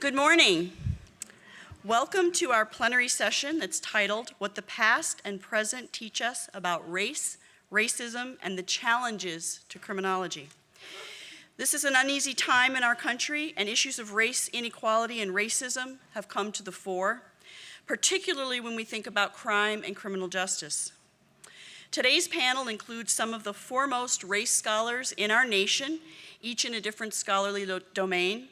Good morning. Welcome to our plenary session that's titled, What the Past and Present Teach Us About Race, Racism, and the Challenges to Criminology. This is an uneasy time in our country, and issues of race inequality and racism have come to the fore, particularly when we think about crime and criminal justice. Today's panel includes some of the foremost race scholars in our nation, each in a different scholarly domain.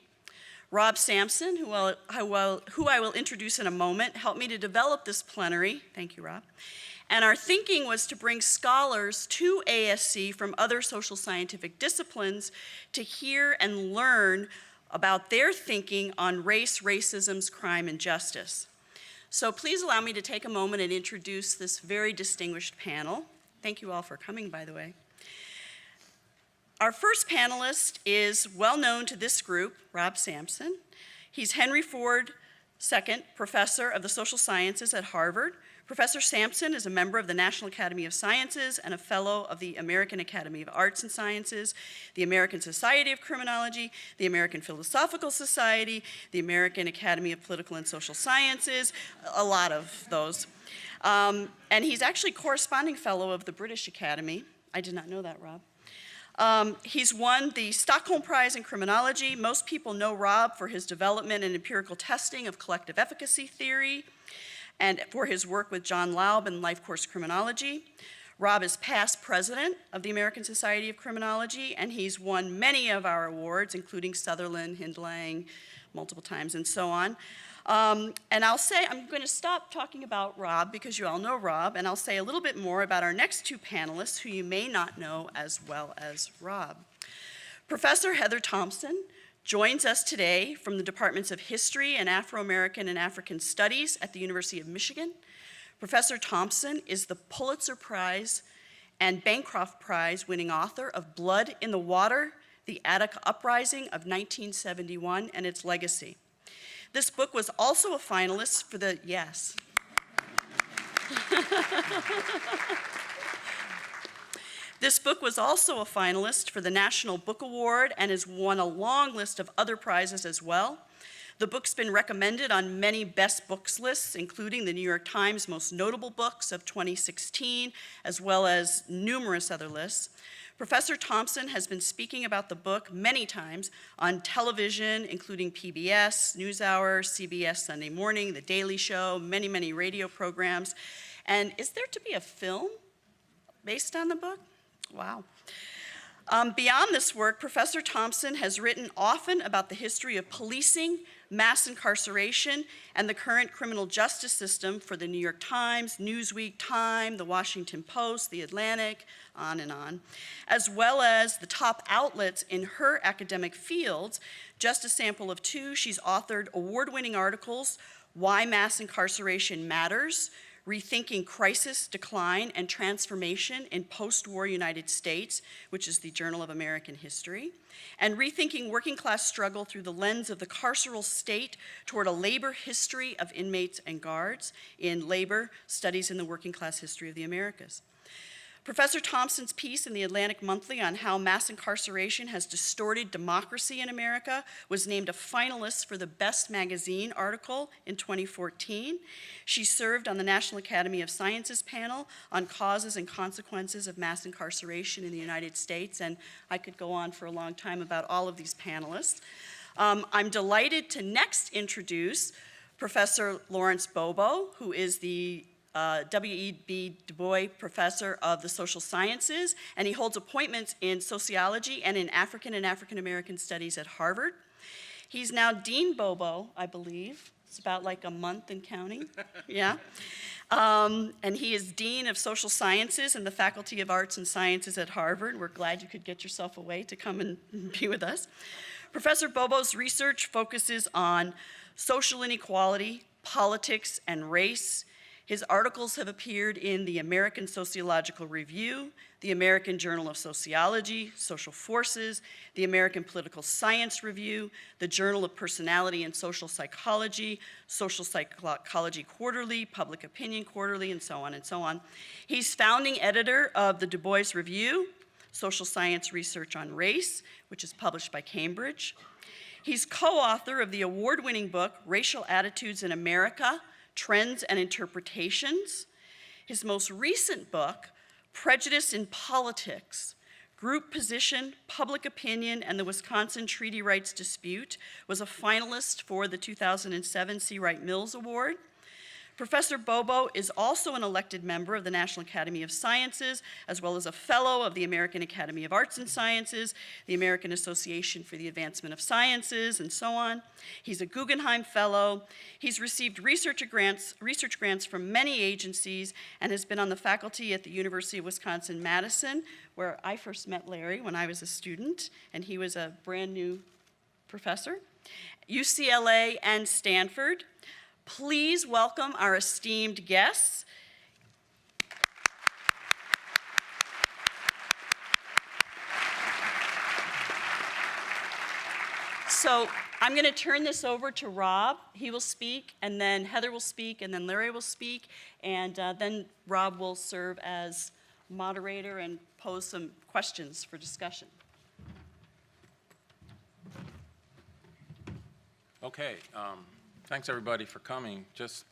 Rob Sampson, who I will introduce in a moment, helped me to develop this plenary. Thank you, Rob. And our thinking was to bring scholars to ASC from other social scientific disciplines to hear and learn about their thinking on race, racism, crime, and justice. So please allow me to take a moment and introduce this very distinguished panel. Thank you all for coming, by the way. Our first panelist is well known to this group, Rob Sampson. He's Henry Ford II Professor of the Social Sciences at Harvard. Professor Sampson is a member of the National Academy of Sciences and a fellow of the American Academy of Arts and Sciences, the American Society of Criminology, the American Philosophical Society, the American Academy of Political and Social Sciences, a lot of those. And he's actually corresponding fellow of the British Academy. I did not know that, Rob. He's won the Stockholm Prize in Criminology. Most people know Rob for his development and empirical testing of collective efficacy theory and for his work with John Laub in life course criminology. Rob is past president of the American Society of Criminology, and he's won many of our awards, including Sutherland, Hindlang, multiple times, and so on. And I'll say, I'm going to stop talking about Rob because you all know Rob, and I'll say a little bit more about our next two panelists who you may not know as well as Rob. Professor Heather Thompson joins us today from the Departments of History and Afro-American and African Studies at the University of Michigan. Professor Thompson is the Pulitzer Prize and Bancroft Prize winning author of Blood in the Water, The Attica Uprising of 1971 and Its Legacy. This book was also a finalist for the, yes. This book was also a finalist for the National Book Award and has won a long list of other prizes as well. The book's been recommended on many best books lists, including the New York Times Most Notable Books of 2016, as well as numerous other lists. Professor Thompson has been speaking about the book many times on television, including PBS, NewsHour, CBS Sunday Morning, The Daily Show, many, many radio programs. And is there to be a film based on the book? Wow. Beyond this work, Professor Thompson has written often about the history of policing, mass incarceration, and the current criminal justice system for the New York Times, Newsweek, Time, the Washington Post, the Atlantic, on and on, as well as the top outlets in her academic fields. Just a sample of two, she's authored award-winning articles, Why Mass Incarceration Matters, Rethinking Crisis, Decline, and Transformation in Post-War United States, which is the Journal of American History, and Rethinking Working Class Struggle Through the Lens of the Carceral State Toward a Labor History of Inmates and Guards in Labor, Studies in the Working Class History of the Americas. Professor Thompson's piece in the Atlantic Monthly on how mass incarceration has distorted democracy in America was named a finalist for the Best Magazine article in 2014. She served on the National Academy of Sciences panel on causes and consequences of mass incarceration in the United States, and I could go on for a long time about all of these panelists. I'm delighted to next introduce Professor Lawrence Bobo, who is the W.E.B. Du Bois Professor of the Social Sciences, and he holds appointments in sociology and in African and African American studies at Harvard. He's now Dean Bobo, I believe. It's about like a month and counting, yeah. And he is Dean of Social Sciences in the Faculty of Arts and Sciences at Harvard. We're glad you could get yourself away to come and be with us. Professor Bobo's research focuses on social inequality, politics, and race. His articles have appeared in the American Sociological Review, the American Journal of Sociology, Social Forces, the American Political Science Review, the Journal of Personality and Social Psychology, Social Psychology Quarterly, Public Opinion Quarterly, and so on and so on. He's founding editor of the Du Bois Review, Social Science Research on Race, which is published by Cambridge. He's co-author of the award-winning book, Racial Attitudes in America, Trends and Interpretations. His most recent book, Prejudice in Politics, Group Position, Public Opinion, and the Wisconsin Treaty Rights Dispute, was a finalist for the 2007 C. Wright Mills Award. Professor Bobo is also an elected member of the National Academy of Sciences, as well as a fellow of the American Academy of Arts and Sciences, the American Association for the Advancement of Sciences, and so on. He's a Guggenheim Fellow. He's received research grants from many agencies and has been on the faculty at the University of Wisconsin-Madison, where I first met Larry when I was a student, and he was a brand new professor, UCLA and Stanford. Please welcome our esteemed guests. So I'm going to turn this over to Rob. He will speak, and then Heather will speak, and then Larry will speak, and then Rob will serve as moderator and pose some questions for discussion. Okay. Thanks, everybody, for coming. Just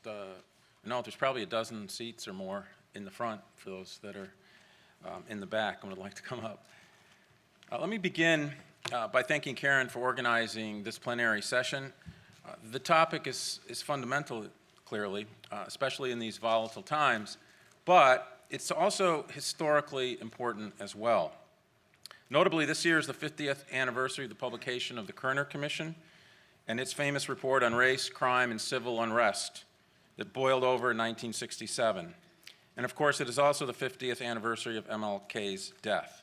note there's probably a dozen seats or more in the front for those that are in the back and would like to come up. Let me begin by thanking Karen for organizing this plenary session. The topic is fundamental, clearly, especially in these volatile times, but it's also historically important as well. Notably, this year is the 50th anniversary of the publication of the Kerner Commission and its famous report on race, crime, and civil unrest that boiled over in 1967. And of course, it is also the 50th anniversary of MLK's death.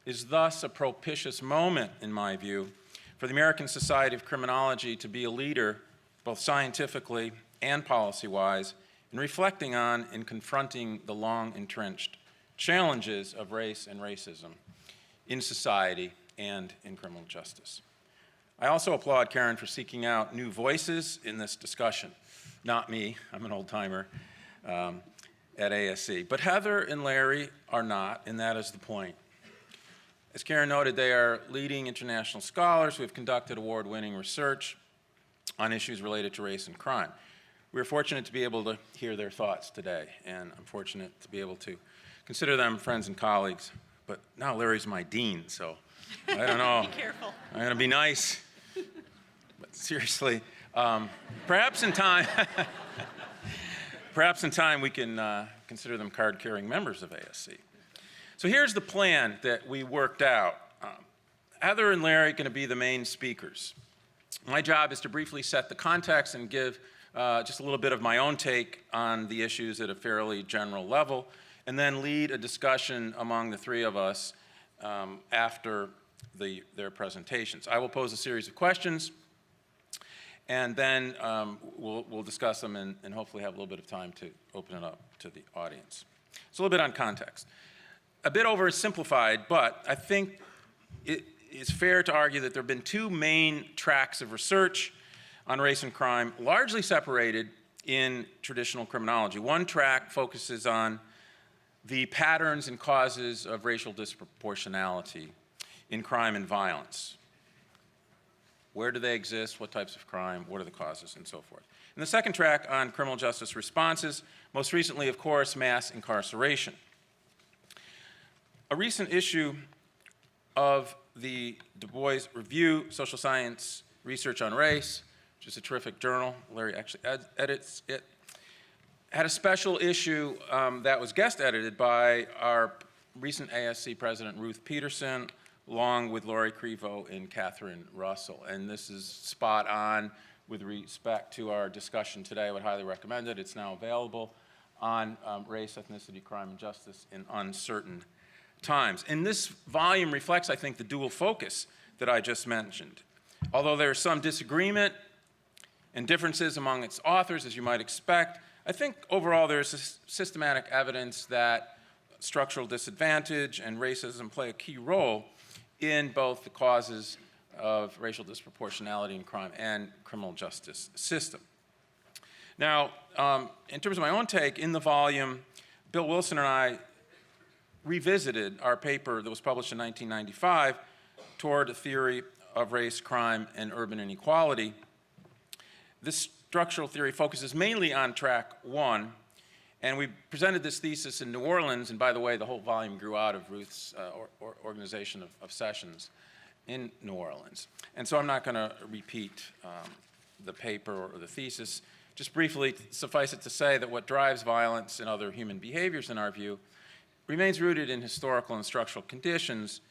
It is thus a propitious moment, in my view, for the American Society of Criminology to be a leader, both scientifically and policy-wise, in reflecting on and confronting the long-entrenched challenges of race and racism in society and in criminal justice. I also applaud Karen for seeking out new voices in this discussion. Not me, I'm an old-timer at ASC. But Heather and Larry are not, and that is the point. As Karen noted, they are leading international scholars who have conducted award-winning research on issues related to race and crime. We're fortunate to be able to hear their thoughts today, and I'm fortunate to be able to consider them friends and colleagues. But now Larry's my dean, so I don't know. Be careful. I'm going to be nice. But seriously, perhaps in time we can consider them card-carrying members of ASC. So here's the plan that we worked out. Heather and Larry are going to be the main speakers. My job is to briefly set the context and give just a little bit of my own take on the issues at a fairly general level, and then lead a discussion among the three of us after their presentations. I will pose a series of questions, and then we'll discuss them and hopefully have a little bit of time to open it up to the audience. So a little bit on context. A bit oversimplified, but I think it is fair to argue that there have been two main tracks of research on race and crime, largely separated in traditional criminology. One track focuses on the patterns and causes of racial disproportionality in crime and violence. Where do they exist? What types of crime? What are the causes? And so forth. And the second track on criminal justice responses, most recently, of course, mass incarceration. A recent issue of the Du Bois Review, Social Science Research on Race, which is a terrific journal, Larry actually edits it, had a special issue that was guest edited by our recent ASC president, Ruth Peterson, along with Lori Crevo and Catherine Russell. And this is spot on with respect to our discussion today. I would highly recommend it. It's now available on race, ethnicity, crime, and justice in uncertain times. And this volume reflects, I think, the dual focus that I just mentioned. Although there's some disagreement and differences among its authors, as you might expect, I think overall there's systematic evidence that structural disadvantage and racism play a key role in both the causes of racial disproportionality in crime and criminal justice system. Now, in terms of my own take, in the volume, Bill Wilson and I revisited our paper that was published in 1995 toward a theory of race, crime, and urban inequality, this structural theory focuses mainly on track 1, and we presented this thesis in New Orleans, and by the way, the whole volume grew out of Ruth's organization of sessions in New Orleans. And so I'm not going to repeat the paper or the thesis. Just briefly, suffice it to say that what drives violence and other human behaviors, in our view, remains rooted in historical and structural conditions,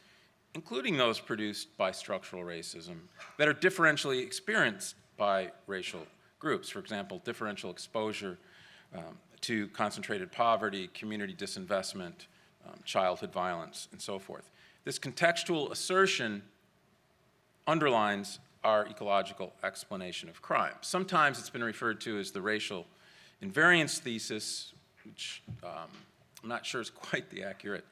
including those produced by structural racism, that are differentially experienced by racial groups. For example, differential exposure to concentrated poverty, community disinvestment, childhood violence, and so forth. This contextual assertion underlines our ecological explanation of crime. Sometimes it's been referred to as the racial invariance thesis, which I'm not sure is quite the accurate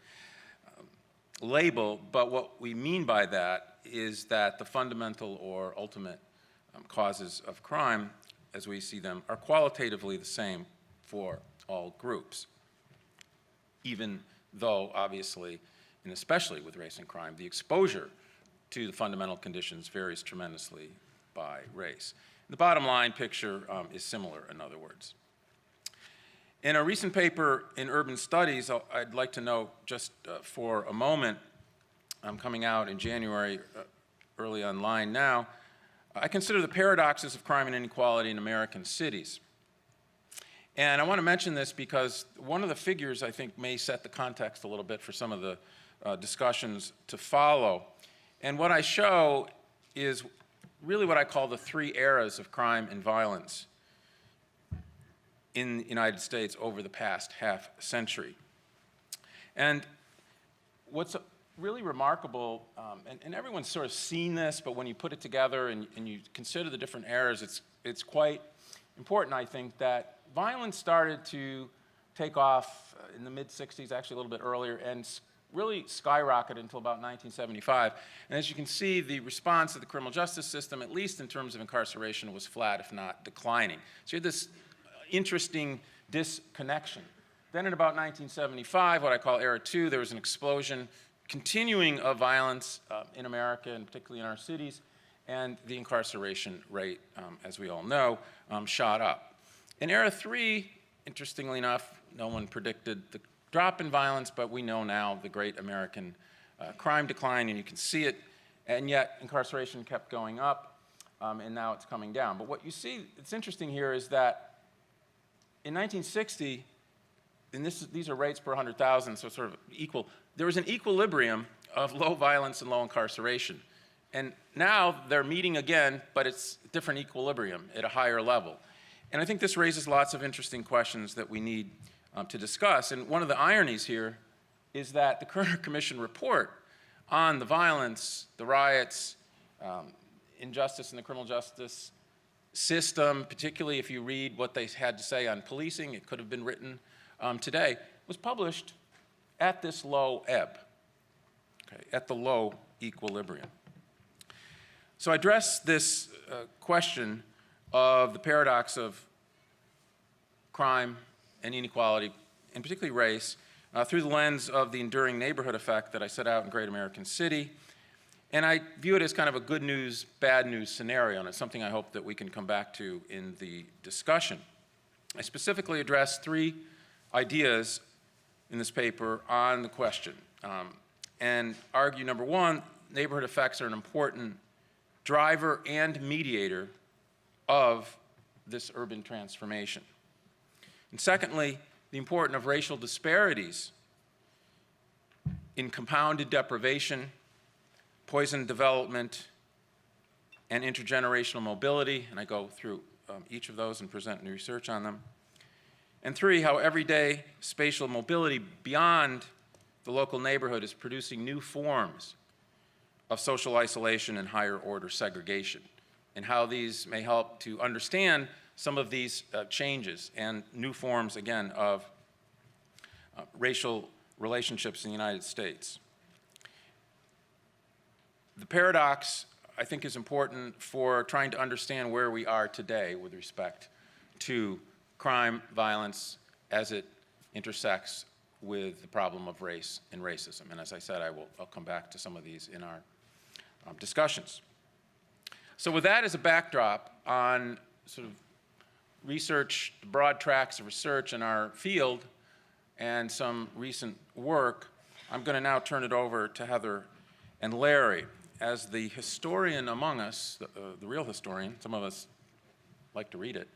label, but what we mean by that is that the fundamental or ultimate causes of crime, as we see them, are qualitatively the same for all groups, even though, obviously, and especially with race and crime, the exposure to the fundamental conditions varies tremendously by race. The bottom line picture is similar, in other words. In a recent paper in Urban Studies, I'd like to note just for a moment, coming out in January, early online now, I consider the paradoxes of crime and inequality in American cities. And I want to mention this because one of the figures, I think, may set the context a little bit for some of the discussions to follow. And what I show is really what I call the 3 eras of crime and violence in the United States over the past half century. And what's really remarkable, and everyone's sort of seen this, but when you put it together and you consider the different eras, it's quite important, I think, that violence started to take off in the mid-60s, actually a little bit earlier, and really skyrocketed until about 1975. And as you can see, the response of the criminal justice system, at least in terms of incarceration, was flat, if not declining. So you had this interesting disconnection. Then in about 1975, what I call era 2, there was an explosion, continuing of violence in America, and particularly in our cities, and the incarceration rate, as we all know, shot up. In era 3, interestingly enough, no one predicted the drop in violence, but we know now the great American crime decline, and you can see it, and yet incarceration kept going up, and now it's coming down. But what you see, it's interesting here, is that in 1960, and these are rates per 100,000, so sort of equal, there was an equilibrium of low violence and low incarceration. And now they're meeting again, but it's a different equilibrium at a higher level. And I think this raises lots of interesting questions that we need to discuss. And one of the ironies here is that the Kerner Commission report on the violence, the riots, injustice in the criminal justice system, particularly if you read what they had to say on policing, it could have been written today, was published at this low ebb, okay, at the low equilibrium. So I address this question of the paradox of crime and inequality, and particularly race, through the lens of the enduring neighborhood effect that I set out in Great American City. And I view it as kind of a good news, bad news scenario, and it's something I hope that we can come back to in the discussion. I specifically address 3 ideas in this paper on the question, and argue, number 1, neighborhood effects are an important driver and mediator of this urban transformation. And secondly, the importance of racial disparities in compounded deprivation, poisoned development, and intergenerational mobility, and I go through each of those and present new research on them. And 3, how everyday spatial mobility beyond the local neighborhood is producing new forms of social isolation and higher order segregation, and how these may help to understand some of these changes and new forms, again, of racial relationships in the United States. The paradox, I think, is important for trying to understand where we are today with respect to crime, violence, as it intersects with the problem of race and racism. And as I said, I'll come back to some of these in our discussions. So with that as a backdrop on sort of research, broad tracks of research in our field, and some recent work, I'm going to now turn it over to Heather and Larry. As the historian among us, the real historian, some of us like to read it,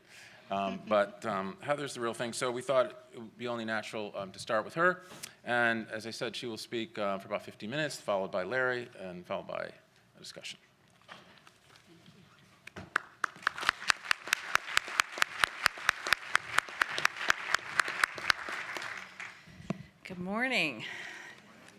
but Heather's the real thing, so we thought it would be only natural to start with her. And as I said, she will speak for about 50 minutes, followed by Larry, and followed by a discussion. Good morning.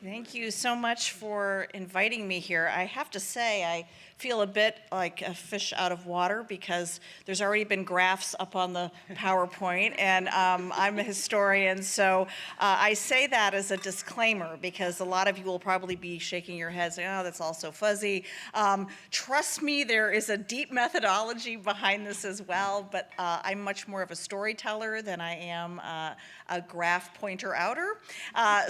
Thank you so much for inviting me here. I have to say, I feel a bit like a fish out of water because there's already been graphs up on the PowerPoint, and I'm a historian, so I say that as a disclaimer because a lot of you will probably be shaking your heads, saying, oh, that's all so fuzzy. Trust me, there is a deep methodology behind this as well, but I'm much more of a storyteller than I am a graph pointer outer.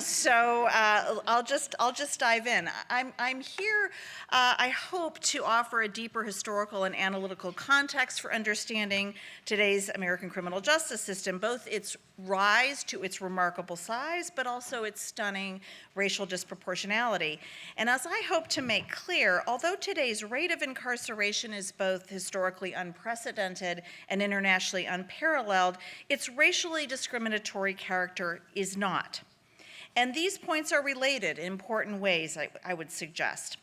So I'll just dive in. I'm here, I hope, to offer a deeper historical and analytical context for understanding today's American criminal justice system, both its rise to its remarkable size, but also its stunning racial disproportionality. And as I hope to make clear, although today's rate of incarceration is both historically unprecedented and internationally unparalleled, its racially discriminatory character is not. And these points are related in important ways, I would suggest.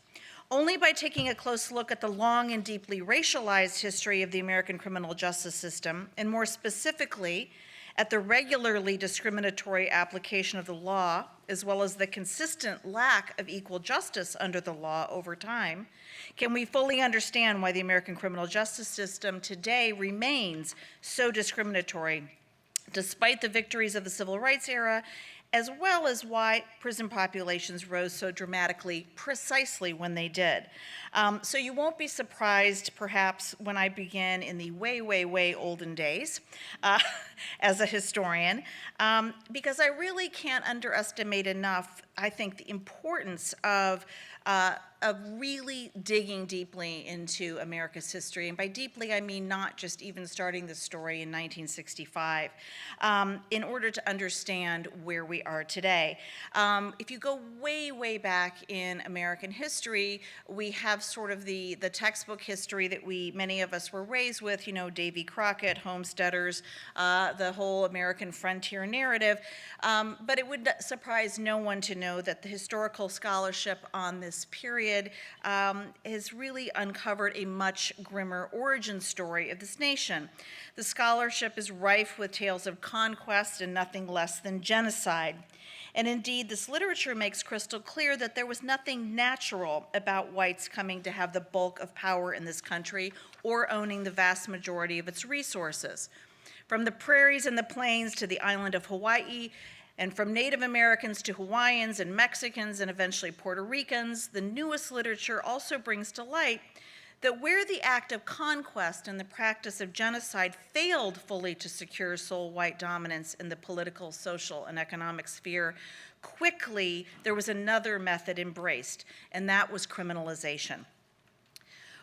Only by taking a close look at the long and deeply racialized history of the American criminal justice system, and more specifically, at the regularly discriminatory application of the law, as well as the consistent lack of equal justice under the law over time, can we fully understand why the American criminal justice system today remains so discriminatory, despite the victories of the civil rights era, as well as why prison populations rose so dramatically precisely when they did. So you won't be surprised, perhaps, when I begin in the way, way, way olden days as a historian, because I really can't underestimate enough, I think, the importance of really digging deeply into America's history. And by deeply, I mean not just even starting the story in 1965, in order to understand where we are today. If you go way, way back in American history, we have sort of the textbook history that many of us were raised with, you know, Davy Crockett, homesteaders, the whole American frontier narrative. But it would surprise no one to know that the historical scholarship on this period has really uncovered a much grimmer origin story of this nation. The scholarship is rife with tales of conquest and nothing less than genocide. And indeed, this literature makes crystal clear that there was nothing natural about whites coming to have the bulk of power in this country or owning the vast majority of its resources. From the prairies and the plains to the island of Hawaii, and from Native Americans to Hawaiians and Mexicans and eventually Puerto Ricans, the newest literature also brings to light that where the act of conquest and the practice of genocide failed fully to secure sole white dominance in the political, social, and economic sphere, quickly there was another method embraced, and that was criminalization.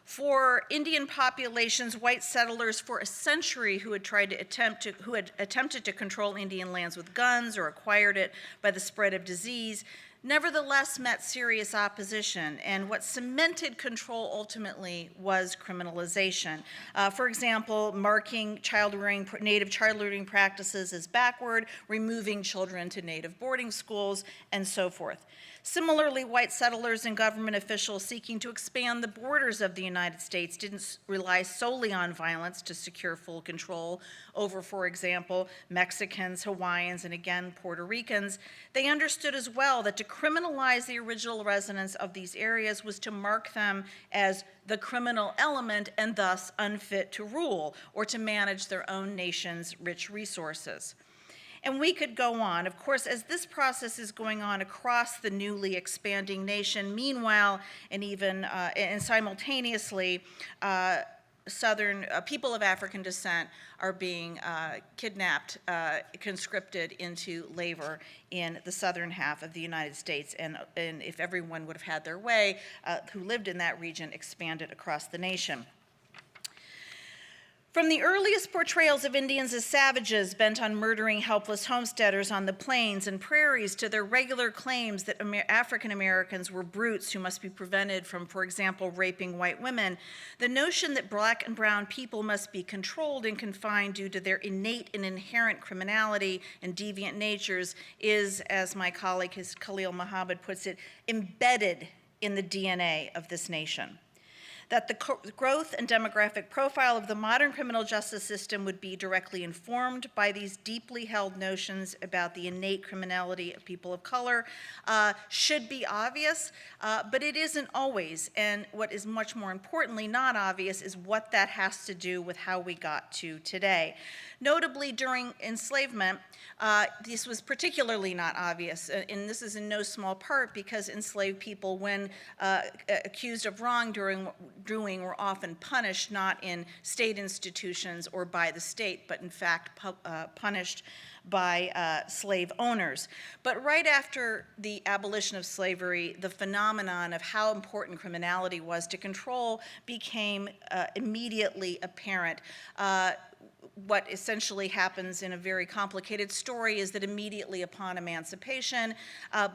For Indian populations, white settlers for a century who had attempted to control Indian lands with guns or acquired it by the spread of disease, nevertheless met serious opposition, and what cemented control ultimately was criminalization. For example, marking native child rearing practices as backward, removing children to native boarding schools, and so forth. Similarly, white settlers and government officials seeking to expand the borders of the United States didn't rely solely on violence to secure full control over, for example, Mexicans, Hawaiians, and again, Puerto Ricans. They understood as well that to criminalize the original residents of these areas was to mark them as the criminal element and thus unfit to rule or to manage their own nation's rich resources. And we could go on. Of course, as this process is going on across the newly expanding nation, meanwhile, and even and simultaneously, Southern people of African descent are being kidnapped, conscripted into labor in the southern half of the United States, and if everyone would have had their way, who lived in that region, expanded across the nation. From the earliest portrayals of Indians as savages bent on murdering helpless homesteaders on the plains and prairies to their regular claims that African Americans were brutes who must be prevented from, for example, raping white women, the notion that black and brown people must be controlled and confined due to their innate and inherent criminality and deviant natures is, as my colleague Khalil Muhammad puts it, embedded in the DNA of this nation. That the growth and demographic profile of the modern criminal justice system would be directly informed by these deeply held notions about the innate criminality of people of color should be obvious, but it isn't always. And what is much more importantly not obvious is what that has to do with how we got to today. Notably, during enslavement, this was particularly not obvious, and this is in no small part because enslaved people, when accused of wrongdoing, were often punished not in state institutions or by the state, but in fact punished by slave owners. But right after the abolition of slavery, the phenomenon of how important criminality was to control became immediately apparent. What essentially happens in a very complicated story is that immediately upon emancipation,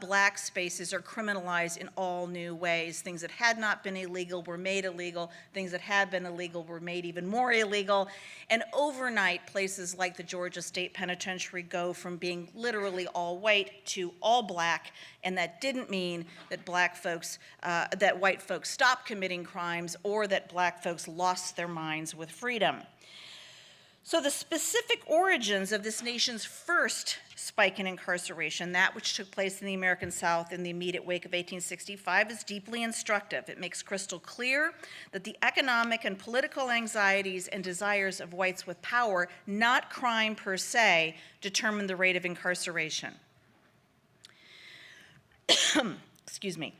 black spaces are criminalized in all new ways. Things that had not been illegal were made illegal. Things that had been illegal were made even more illegal. And overnight, places like the Georgia State Penitentiary go from being literally all white to all black. And that didn't mean that that white folks stopped committing crimes or that black folks lost their minds with freedom. So the specific origins of this nation's first spike in incarceration, that which took place in the American South in the immediate wake of 1865, is deeply instructive. It makes crystal clear that the economic and political anxieties and desires of whites with power, not crime per se, determine the rate of incarceration. Excuse me.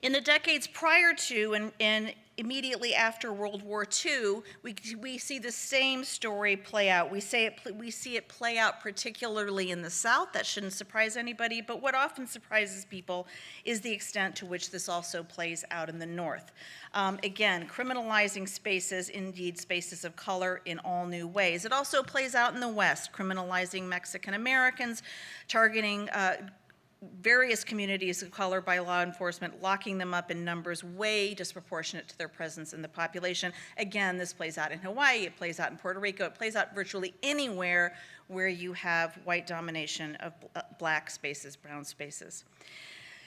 In the decades prior to and immediately after World War II, we see the same story play out. We see it play out particularly in the South. That shouldn't surprise anybody, but what often surprises people is the extent to which this also plays out in the North. Again, criminalizing spaces, indeed spaces of color, in all new ways. It also plays out in the West, criminalizing Mexican Americans, targeting various communities of color by law enforcement, locking them up in numbers way disproportionate to their presence in the population. Again, this plays out in Hawaii, it plays out in Puerto Rico, it plays out virtually anywhere where you have white domination of black spaces, brown spaces.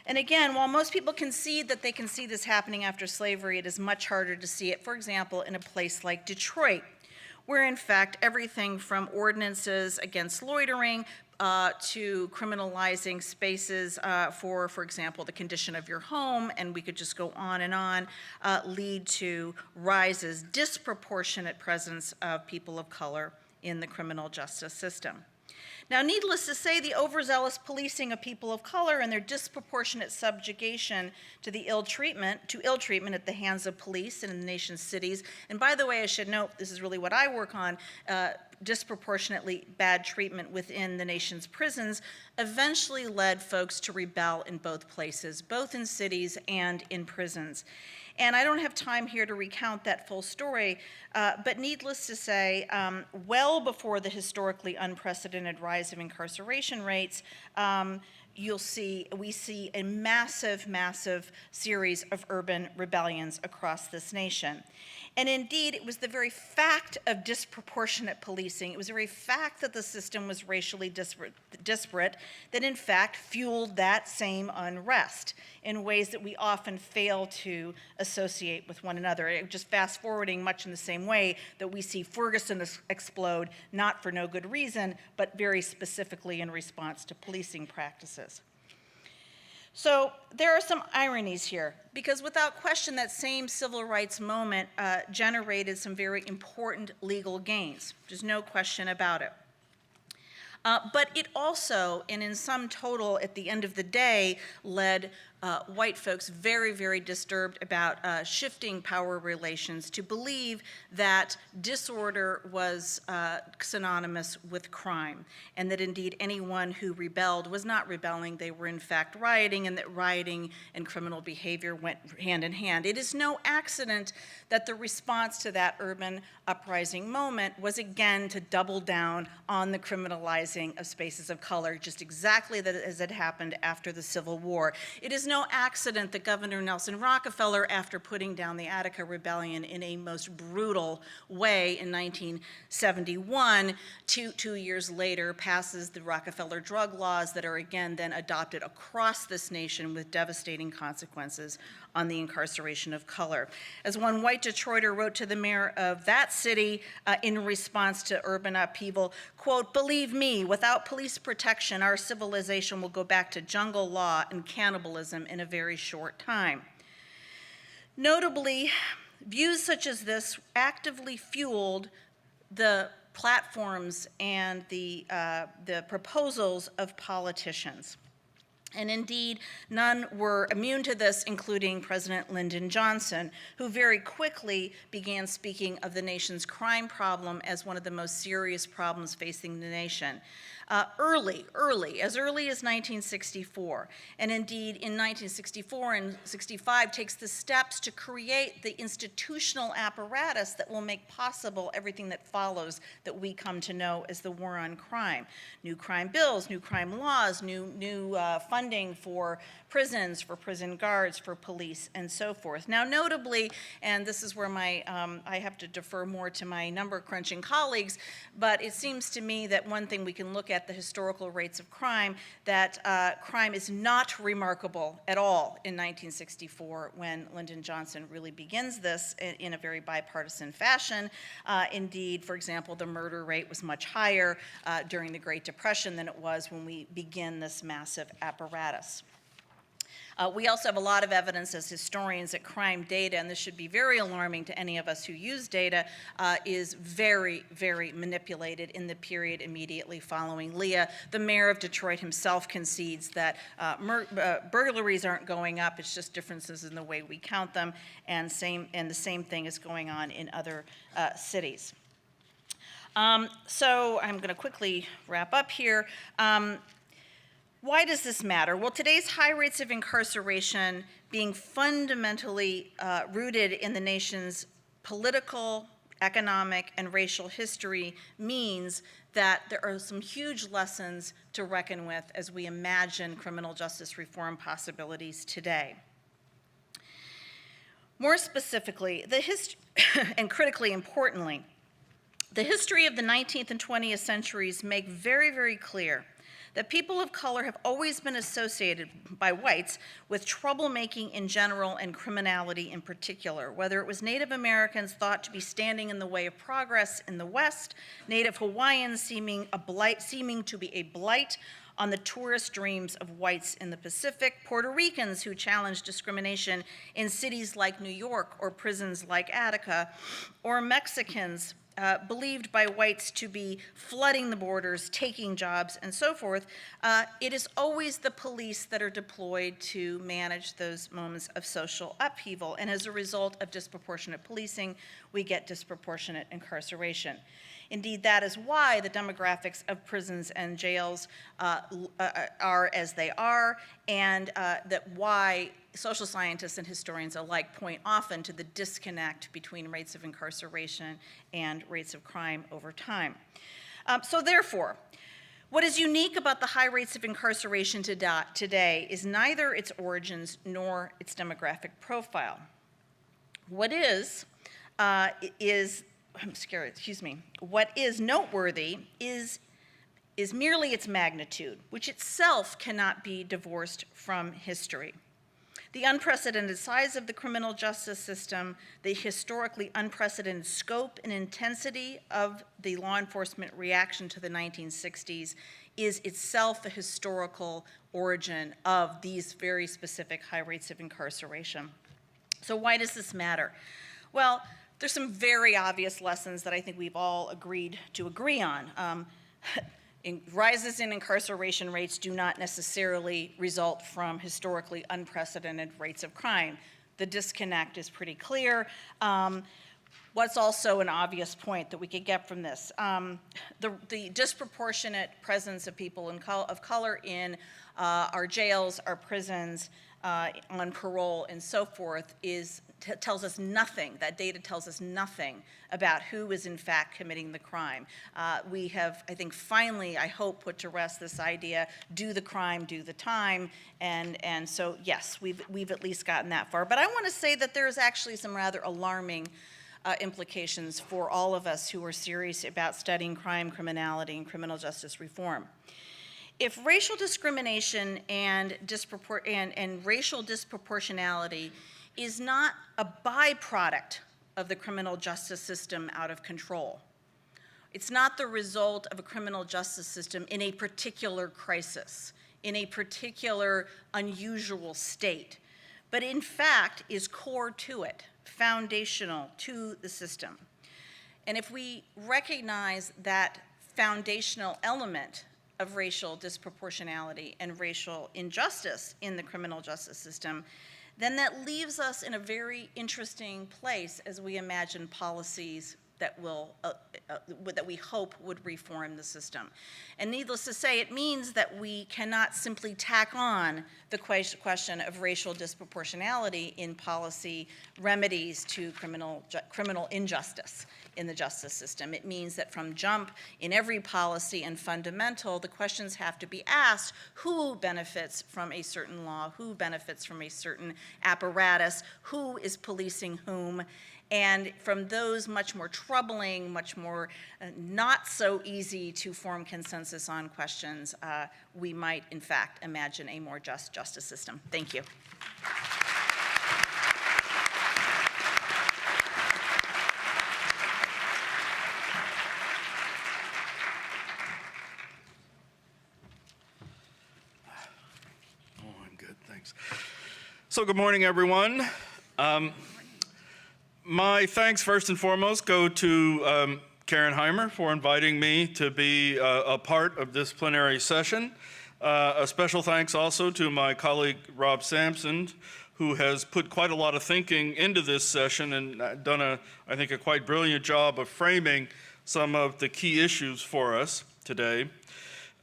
And again, while most people concede that they can see this happening after slavery, it is much harder to see it, for example, in a place like Detroit, where in fact everything from ordinances against loitering to criminalizing spaces for example, the condition of your home, and we could just go on, lead to rises, disproportionate presence of people of color in the criminal justice system. Now, needless to say, the overzealous policing of people of color and their disproportionate subjugation to ill treatment at the hands of police and in the nation's cities, and by the way, I should note, this is really what I work on, disproportionately bad treatment within the nation's prisons, eventually led folks to rebel in both places, both in cities and in prisons. And I don't have time here to recount that full story, but needless to say, well before the historically unprecedented rise of incarceration rates, we see a massive series of urban rebellions across this nation. And indeed, it was the very fact of disproportionate policing, it was the very fact that the system was racially disparate that in fact fueled that same unrest in ways that we often fail to associate with one another. Just fast forwarding much in the same way that we see Ferguson explode, not for no good reason, but very specifically in response to policing practices. So there are some ironies here, because without question, that same civil rights moment generated some very important legal gains. There's no question about it. But it also, and in sum total, at the end of the day, led white folks very, very disturbed about shifting power relations to believe that disorder was synonymous with crime, and that indeed anyone who rebelled was not rebelling, they were in fact rioting, and that rioting and criminal behavior went hand in hand. It is no accident that the response to that urban uprising moment was again to double down on the criminalizing of spaces of color, just exactly as it happened after the Civil War. It is no accident that Governor Nelson Rockefeller, after putting down the Attica Rebellion in a most brutal way in 1971, two years later passes the Rockefeller drug laws that are again then adopted across this nation with devastating consequences on the incarceration of color. As one white Detroiter wrote to the mayor of that city in response to urban upheaval, quote, "Believe me, without police protection, our civilization will go back to jungle law and cannibalism in a very short time." Notably, views such as this actively fueled the platforms and the proposals of politicians. And indeed, none were immune to this, including President Lyndon Johnson, who very quickly began speaking of the nation's crime problem as one of the most serious problems facing the nation. As early as 1964, and indeed in 1964 and 65 takes the steps to create the institutional apparatus that will make possible everything that follows that we come to know as the war on crime. New crime bills, new crime laws, new funding for prisons, for prison guards, for police, and so forth. Now notably, and this is where I have to defer more to my number crunching colleagues, but it seems to me that one thing we can look at the historical rates of crime, that crime is not remarkable at all in 1964 when Lyndon Johnson really begins this in a very bipartisan fashion. Indeed, for example, the murder rate was much higher during the Great Depression than it was when we begin this massive apparatus. We also have a lot of evidence as historians that crime data, and this should be very alarming to any of us who use data, is very, very manipulated in the period immediately following Leah. The mayor of Detroit himself concedes that burglaries aren't going up, it's just differences in the way we count them, and the same thing is going on in other cities. So I'm going to quickly wrap up here. Why does this matter? Well, today's high rates of incarceration being fundamentally rooted in the nation's political, economic, and racial history means that there are some huge lessons to reckon with as we imagine criminal justice reform possibilities today. More specifically, and critically importantly, the history of the 19th and 20th centuries make very, very clear that people of color have always been associated by whites with troublemaking in general and criminality in particular, whether it was Native Americans thought to be standing in the way of progress in the West, Native Hawaiians seeming to be a blight on the tourist dreams of whites in the Pacific, Puerto Ricans who challenged discrimination in cities like New York or prisons like Attica, or Mexicans believed by whites to be flooding the borders, taking jobs, and so forth. It is always the police that are deployed to manage those moments of social upheaval, and as a result of disproportionate policing, we get disproportionate incarceration. Indeed, that is why the demographics of prisons and jails are as they are, and that why social scientists and historians alike point often to the disconnect between rates of incarceration and rates of crime over time. So therefore, what is unique about the high rates of incarceration today is neither its origins nor its demographic profile. What is noteworthy is merely its magnitude, which itself cannot be divorced from history. The unprecedented size of the criminal justice system, the historically unprecedented scope and intensity of the law enforcement reaction to the 1960s is itself a historical origin of these very specific high rates of incarceration. So why does this matter? Well, there's some very obvious lessons that I think we've all agreed to agree on. rises in incarceration rates do not necessarily result from historically unprecedented rates of crime. The disconnect is pretty clear. What's also an obvious point that we could get from this? The disproportionate presence of people of color in our jails, our prisons, on parole, and so forth tells us nothing. That data tells us nothing about who is in fact committing the crime. We have, I think, finally, I hope, put to rest this idea: do the crime, do the time, and so yes, we've at least gotten that far. But I want to say that there's actually some rather alarming implications for all of us who are serious about studying crime, criminality, and criminal justice reform. If racial discrimination and racial disproportionality is not a byproduct of the criminal justice system out of control, it's not the result of a criminal justice system in a particular crisis, in a particular unusual state, but in fact is core to it, foundational to the system. And if we recognize that foundational element of racial disproportionality and racial injustice in the criminal justice system, then that leaves us in a very interesting place as we imagine policies that we hope would reform the system. And needless to say, it means that we cannot simply tack on the question of racial disproportionality in policy remedies to criminal injustice in the justice system. It means that from jump in every policy and fundamental, the questions have to be asked: who benefits from a certain law? Who benefits from a certain apparatus? Who is policing whom? And from those much more troubling, much more not so easy to form consensus on questions, we might in fact imagine a more just justice system. Thank you. Oh, I'm good, thanks. So good morning, everyone. My thanks, first and foremost, go to Karen Heimer for inviting me to be a part of this plenary session. A special thanks also to my colleague, Rob Sampson, who has put quite a lot of thinking into this session and done, I think, a quite brilliant job of framing some of the key issues for us today.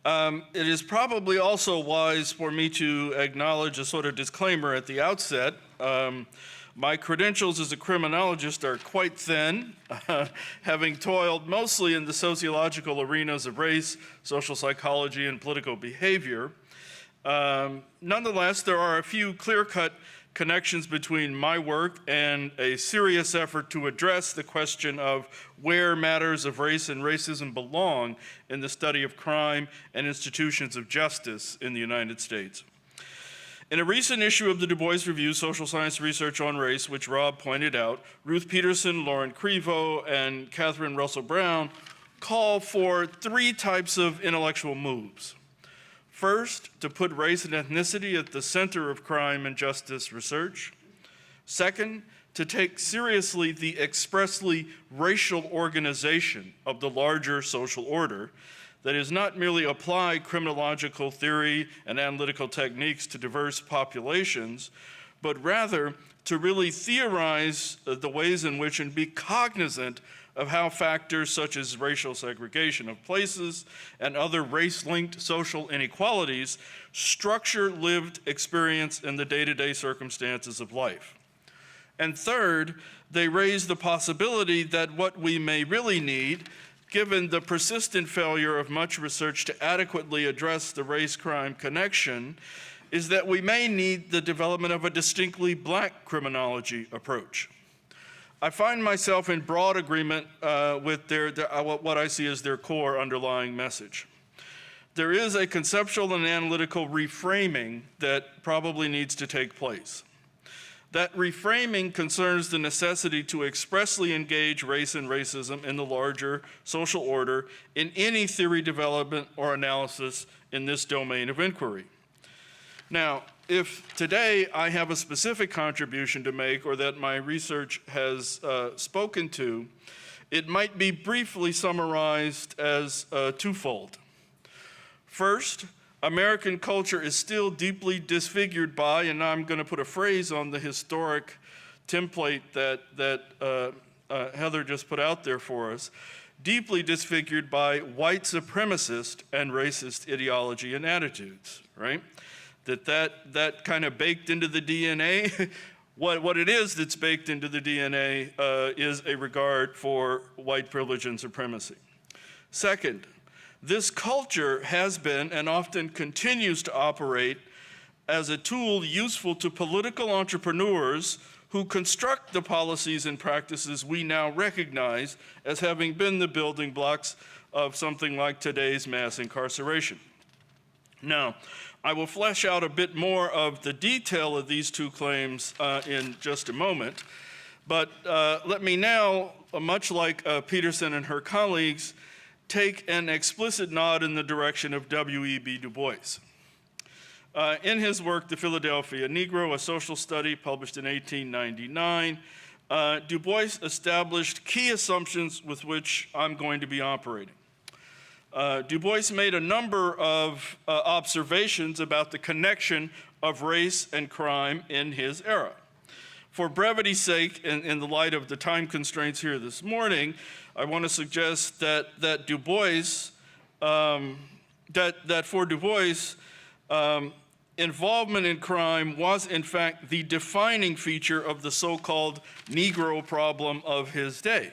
It is probably also wise for me to acknowledge a sort of disclaimer at the outset. My credentials as a criminologist are quite thin, having toiled mostly in the sociological arenas of race, social psychology, and political behavior. Nonetheless, there are a few clear-cut connections between my work and a serious effort to address the question of where matters of race and racism belong in the study of crime and institutions of justice in the United States. In a recent issue of the Du Bois Review, Social Science Research on Race, which Rob pointed out, Ruth Peterson, Lauren Crevo, and Catherine Russell Brown call for three types of intellectual moves. First, to put race and ethnicity at the center of crime and justice research. Second, to take seriously the expressly racial organization of the larger social order, that is, not merely apply criminological theory and analytical techniques to diverse populations, but rather to really theorize the ways in which and be cognizant of how factors such as racial segregation of places and other race-linked social inequalities structure lived experience in the day-to-day circumstances of life. And third, they raise the possibility that what we may really need, given the persistent failure of much research to adequately address the race-crime connection, is that we may need the development of a distinctly black criminology approach. I find myself in broad agreement with what I see as their core underlying message. There is a conceptual and analytical reframing that probably needs to take place. That reframing concerns the necessity to expressly engage race and racism in the larger social order in any theory development or analysis in this domain of inquiry. Now, if today I have a specific contribution to make or that my research has spoken to, it might be briefly summarized as twofold. First, American culture is still deeply disfigured by, and I'm going to put a phrase on the historic template that Heather just put out there for us, deeply disfigured by white supremacist and racist ideology and attitudes, right? That kind of baked into the DNA. What it is that's baked into the DNA is a regard for white privilege and supremacy. Second, this culture has been and often continues to operate as a tool useful to political entrepreneurs who construct the policies and practices we now recognize as having been the building blocks of something like today's mass incarceration. Now, I will flesh out a bit more of the detail of these two claims in just a moment, but let me now, much like Peterson and her colleagues, take an explicit nod in the direction of W.E.B. Du Bois. In his work, The Philadelphia Negro, a social study published in 1899, Du Bois established key assumptions with which I'm going to be operating. Du Bois made a number of observations about the connection of race and crime in his era. For brevity's sake, in the light of the time constraints here this morning, I want to suggest that Du Bois, that for Du Bois, involvement in crime was in fact the defining feature of the so-called Negro problem of his day.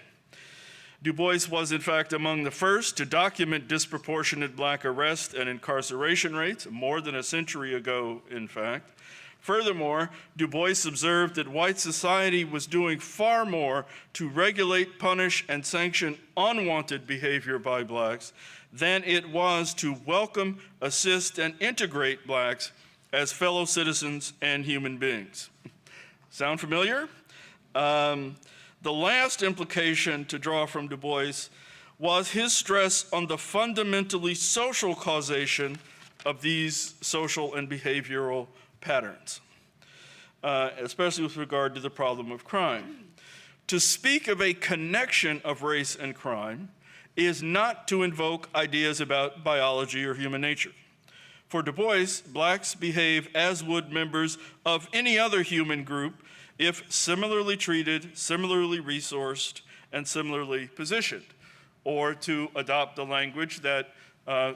Du Bois was in fact among the first to document disproportionate black arrest and incarceration rates, more than a century ago, in fact. Furthermore, Du Bois observed that white society was doing far more to regulate, punish, and sanction unwanted behavior by blacks than it was to welcome, assist, and integrate blacks as fellow citizens and human beings. Sound familiar? The last implication to draw from Du Bois was his stress on the fundamentally social causation of these social and behavioral patterns, especially with regard to the problem of crime. To speak of a connection of race and crime is not to invoke ideas about biology or human nature. For Du Bois, blacks behave as would members of any other human group if similarly treated, similarly resourced, and similarly positioned. Or to adopt the language that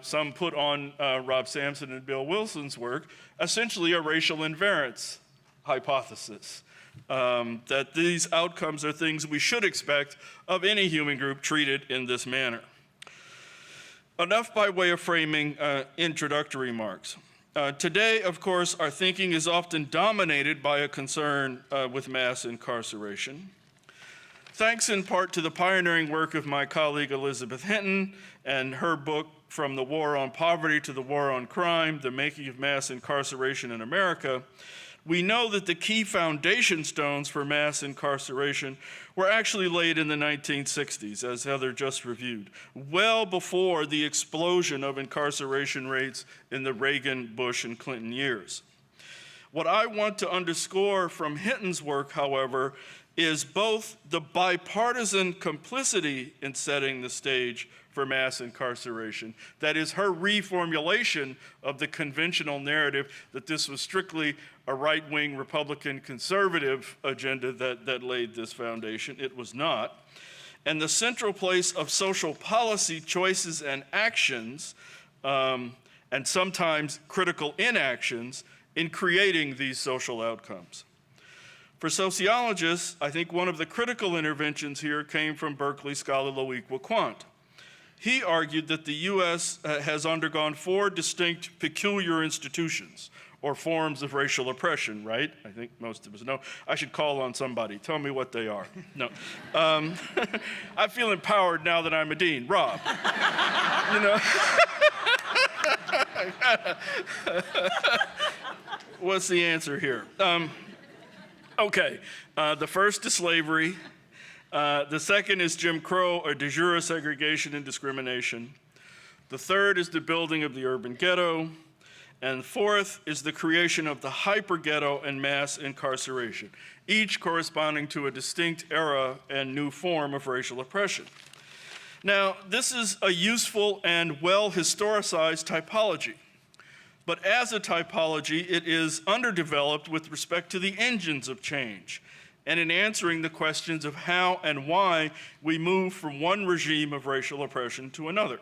some put on Rob Sampson and Bill Wilson's work, essentially a racial invariance hypothesis. That these outcomes are things we should expect of any human group treated in this manner. Enough by way of framing introductory remarks. Today, of course, our thinking is often dominated by a concern with mass incarceration. Thanks in part to the pioneering work of my colleague Elizabeth Hinton and her book, From the War on Poverty to the War on Crime, The Making of Mass Incarceration in America, we know that the key foundation stones for mass incarceration were actually laid in the 1960s, as Heather just reviewed, well before the explosion of incarceration rates in the Reagan, Bush, and Clinton years. What I want to underscore from Hinton's work, however, is both the bipartisan complicity in setting the stage for mass incarceration. That is her reformulation of the conventional narrative that this was strictly a right-wing Republican conservative agenda that laid this foundation. It was not. And the central place of social policy choices and actions, and sometimes critical inactions, in creating these social outcomes. For sociologists, I think one of the critical interventions here came from Berkeley scholar Loic Wacquant. He argued that the U.S. has undergone 4 distinct peculiar institutions, or forms of racial oppression, right? I think most of us know. I should call on somebody. Tell me what they are. No. I feel empowered now that I'm a dean. Rob. You know? What's the answer here? Okay. The first is slavery. The second is Jim Crow, or de jure segregation and discrimination. The third is the building of the urban ghetto. And fourth is the creation of the hyper-ghetto and mass incarceration, each corresponding to a distinct era and new form of racial oppression. Now, this is a useful and well-historicized typology, but as a typology, it is underdeveloped with respect to the engines of change and in answering the questions of how and why we move from one regime of racial oppression to another.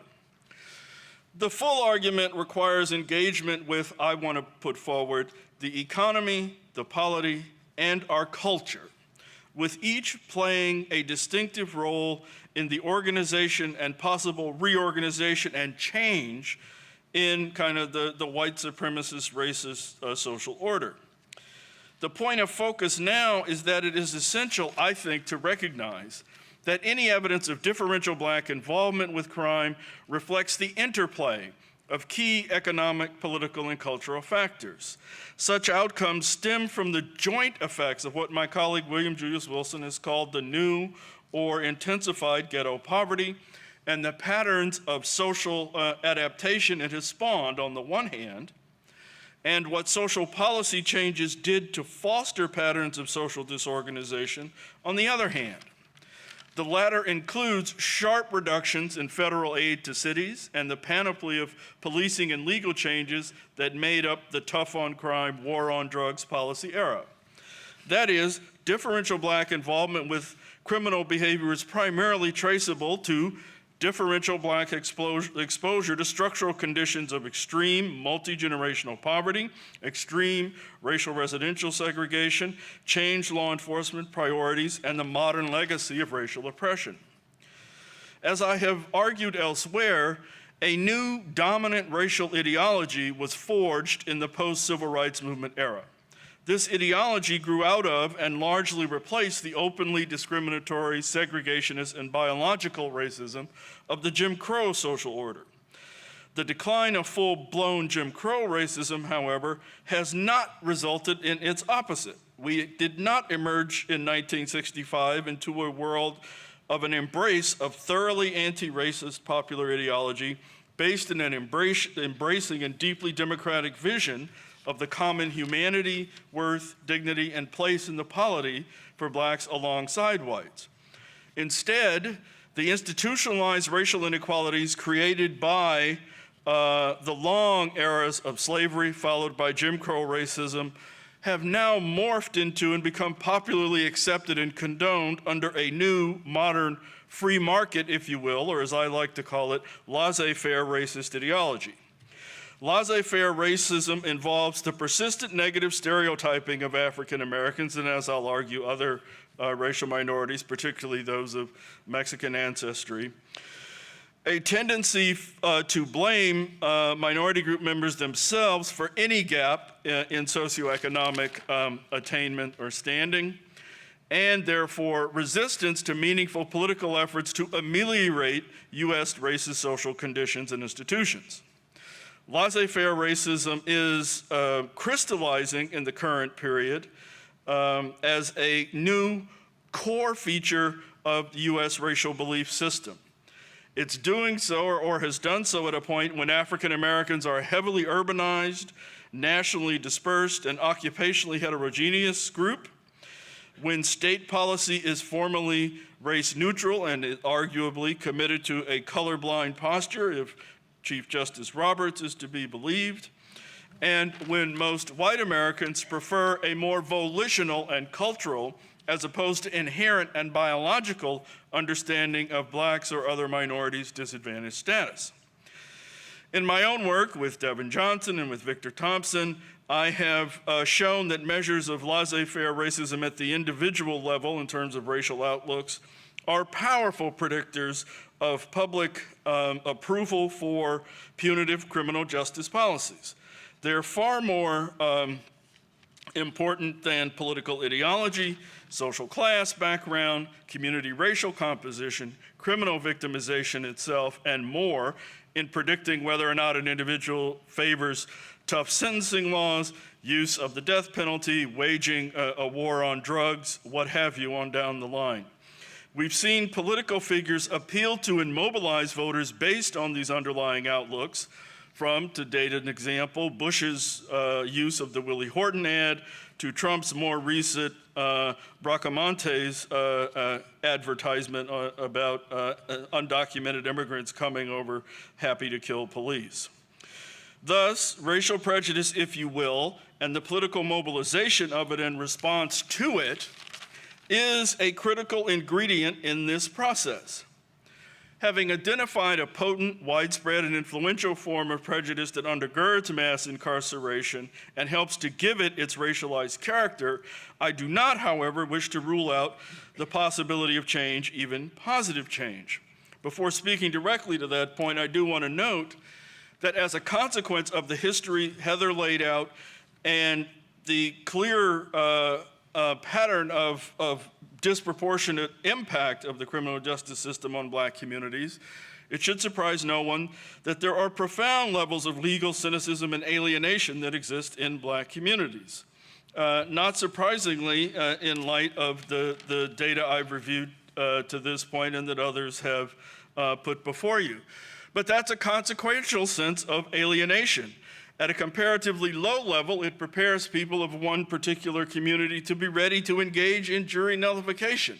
The full argument requires engagement with, I want to put forward, the economy, the polity, and our culture, with each playing a distinctive role in the organization and possible reorganization and change in kind of the white supremacist, racist social order. The point of focus now is that it is essential, I think, to recognize that any evidence of differential Black involvement with crime reflects the interplay of key economic, political, and cultural factors. Such outcomes stem from the joint effects of what my colleague William Julius Wilson has called the new or intensified ghetto poverty and the patterns of social adaptation it has spawned on the one hand, and what social policy changes did to foster patterns of social disorganization on the other hand. The latter includes sharp reductions in federal aid to cities and the panoply of policing and legal changes that made up the tough on crime, war on drugs policy era. That is, differential Black involvement with criminal behavior is primarily traceable to differential Black exposure to structural conditions of extreme multi-generational poverty, extreme racial residential segregation, changed law enforcement priorities, and the modern legacy of racial oppression. As I have argued elsewhere, a new dominant racial ideology was forged in the post-civil rights movement era. This ideology grew out of and largely replaced the openly discriminatory, segregationist, and biological racism of the Jim Crow social order. The decline of full-blown Jim Crow racism, however, has not resulted in its opposite. We did not emerge in 1965 into a world of an embrace of thoroughly anti-racist popular ideology based in an embracing and deeply democratic vision of the common humanity, worth, dignity, and place in the polity for Blacks alongside whites. Instead, the institutionalized racial inequalities created by the long eras of slavery followed by Jim Crow racism have now morphed into and become popularly accepted and condoned under a new, modern, free market, if you will, or as I like to call it, laissez-faire racist ideology. Laissez-faire racism involves the persistent negative stereotyping of African Americans, and as I'll argue, other racial minorities, particularly those of Mexican ancestry. A tendency to blame minority group members themselves for any gap in socioeconomic attainment or standing, and therefore resistance to meaningful political efforts to ameliorate U.S. racist social conditions and institutions. Laissez-faire racism is crystallizing in the current period as a new core feature of the U.S. racial belief system. It's doing so or has done so at a point when African Americans are a heavily urbanized, nationally dispersed, and occupationally heterogeneous group, when state policy is formally race neutral and is arguably committed to a colorblind posture, if Chief Justice Roberts is to be believed, and when most white Americans prefer a more volitional and cultural as opposed to inherent and biological understanding of Blacks or other minorities' disadvantaged status. In my own work with Devin Johnson and with Victor Thompson, I have shown that measures of laissez-faire racism at the individual level in terms of racial outlooks are powerful predictors of public approval for punitive criminal justice policies. They're far more important than political ideology, social class background, community racial composition, criminal victimization itself, and more in predicting whether or not an individual favors tough sentencing laws, use of the death penalty, waging a war on drugs, what have you, on down the line. We've seen political figures appeal to and mobilize voters based on these underlying outlooks, from, to date an example, Bush's use of the Willie Horton ad, to Trump's more recent Bracamonte's advertisement about undocumented immigrants coming over happy to kill police. Thus, racial prejudice, if you will, and the political mobilization of it in response to it is a critical ingredient in this process. Having identified a potent, widespread, and influential form of prejudice that undergirds mass incarceration and helps to give it its racialized character, I do not, however, wish to rule out the possibility of change, even positive change. Before speaking directly to that point, I do want to note that as a consequence of the history Heather laid out and the clear pattern of disproportionate impact of the criminal justice system on Black communities, it should surprise no one that there are profound levels of legal cynicism and alienation that exist in Black communities. Not surprisingly, in light of the data I've reviewed to this point and that others have put before you. But that's a consequential sense of alienation. At a comparatively low level, it prepares people of one particular community to be ready to engage in jury nullification,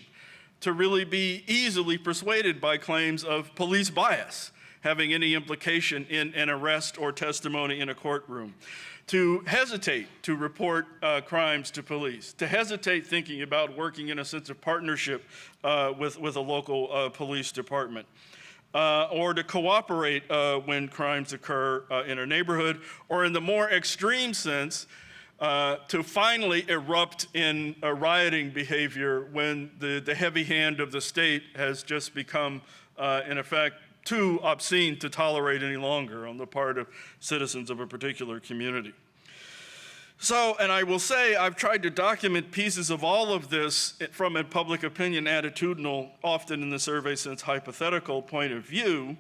to really be easily persuaded by claims of police bias having any implication in an arrest or testimony in a courtroom, to hesitate to report crimes to police, to hesitate thinking about working in a sense of partnership with a local police department. Or to cooperate when crimes occur in a neighborhood, or in the more extreme sense, to finally erupt in a rioting behavior when the heavy hand of the state has just become, in effect, too obscene to tolerate any longer on the part of citizens of a particular community. So, and I will say, I've tried to document pieces of all of this from a public opinion attitudinal, often in the survey sense hypothetical point of view,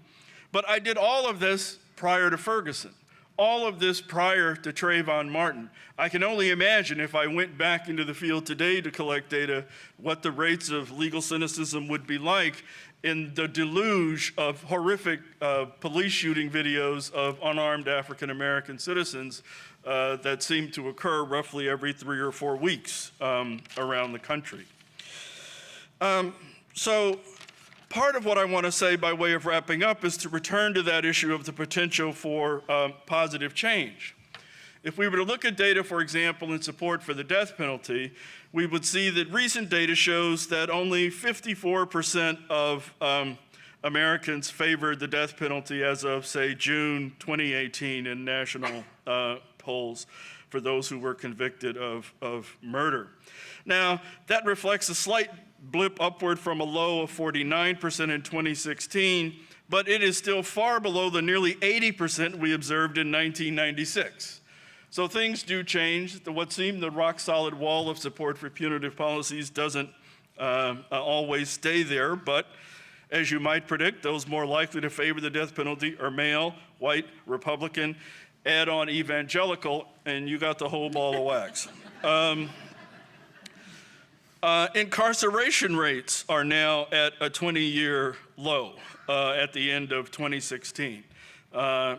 but I did all of this prior to Ferguson, all of this prior to Trayvon Martin. I can only imagine if I went back into the field today to collect data, what the rates of legal cynicism would be like in the deluge of horrific police shooting videos of unarmed African American citizens that seem to occur roughly every 3 or 4 weeks around the country. So part of what I want to say by way of wrapping up is to return to that issue of the potential for positive change. If we were to look at data, for example, in support for the death penalty, we would see that recent data shows that only 54% of Americans favored the death penalty as of, say, June 2018 in national polls for those who were convicted of murder. Now, that reflects a slight blip upward from a low of 49% in 2016, but it is still far below the nearly 80% we observed in 1996. So things do change. What seemed the rock-solid wall of support for punitive policies doesn't always stay there, but as you might predict, those more likely to favor the death penalty are male, white, Republican, add on evangelical, and you got the whole ball of wax. Incarceration rates are now at a 20-year low at the end of 2016.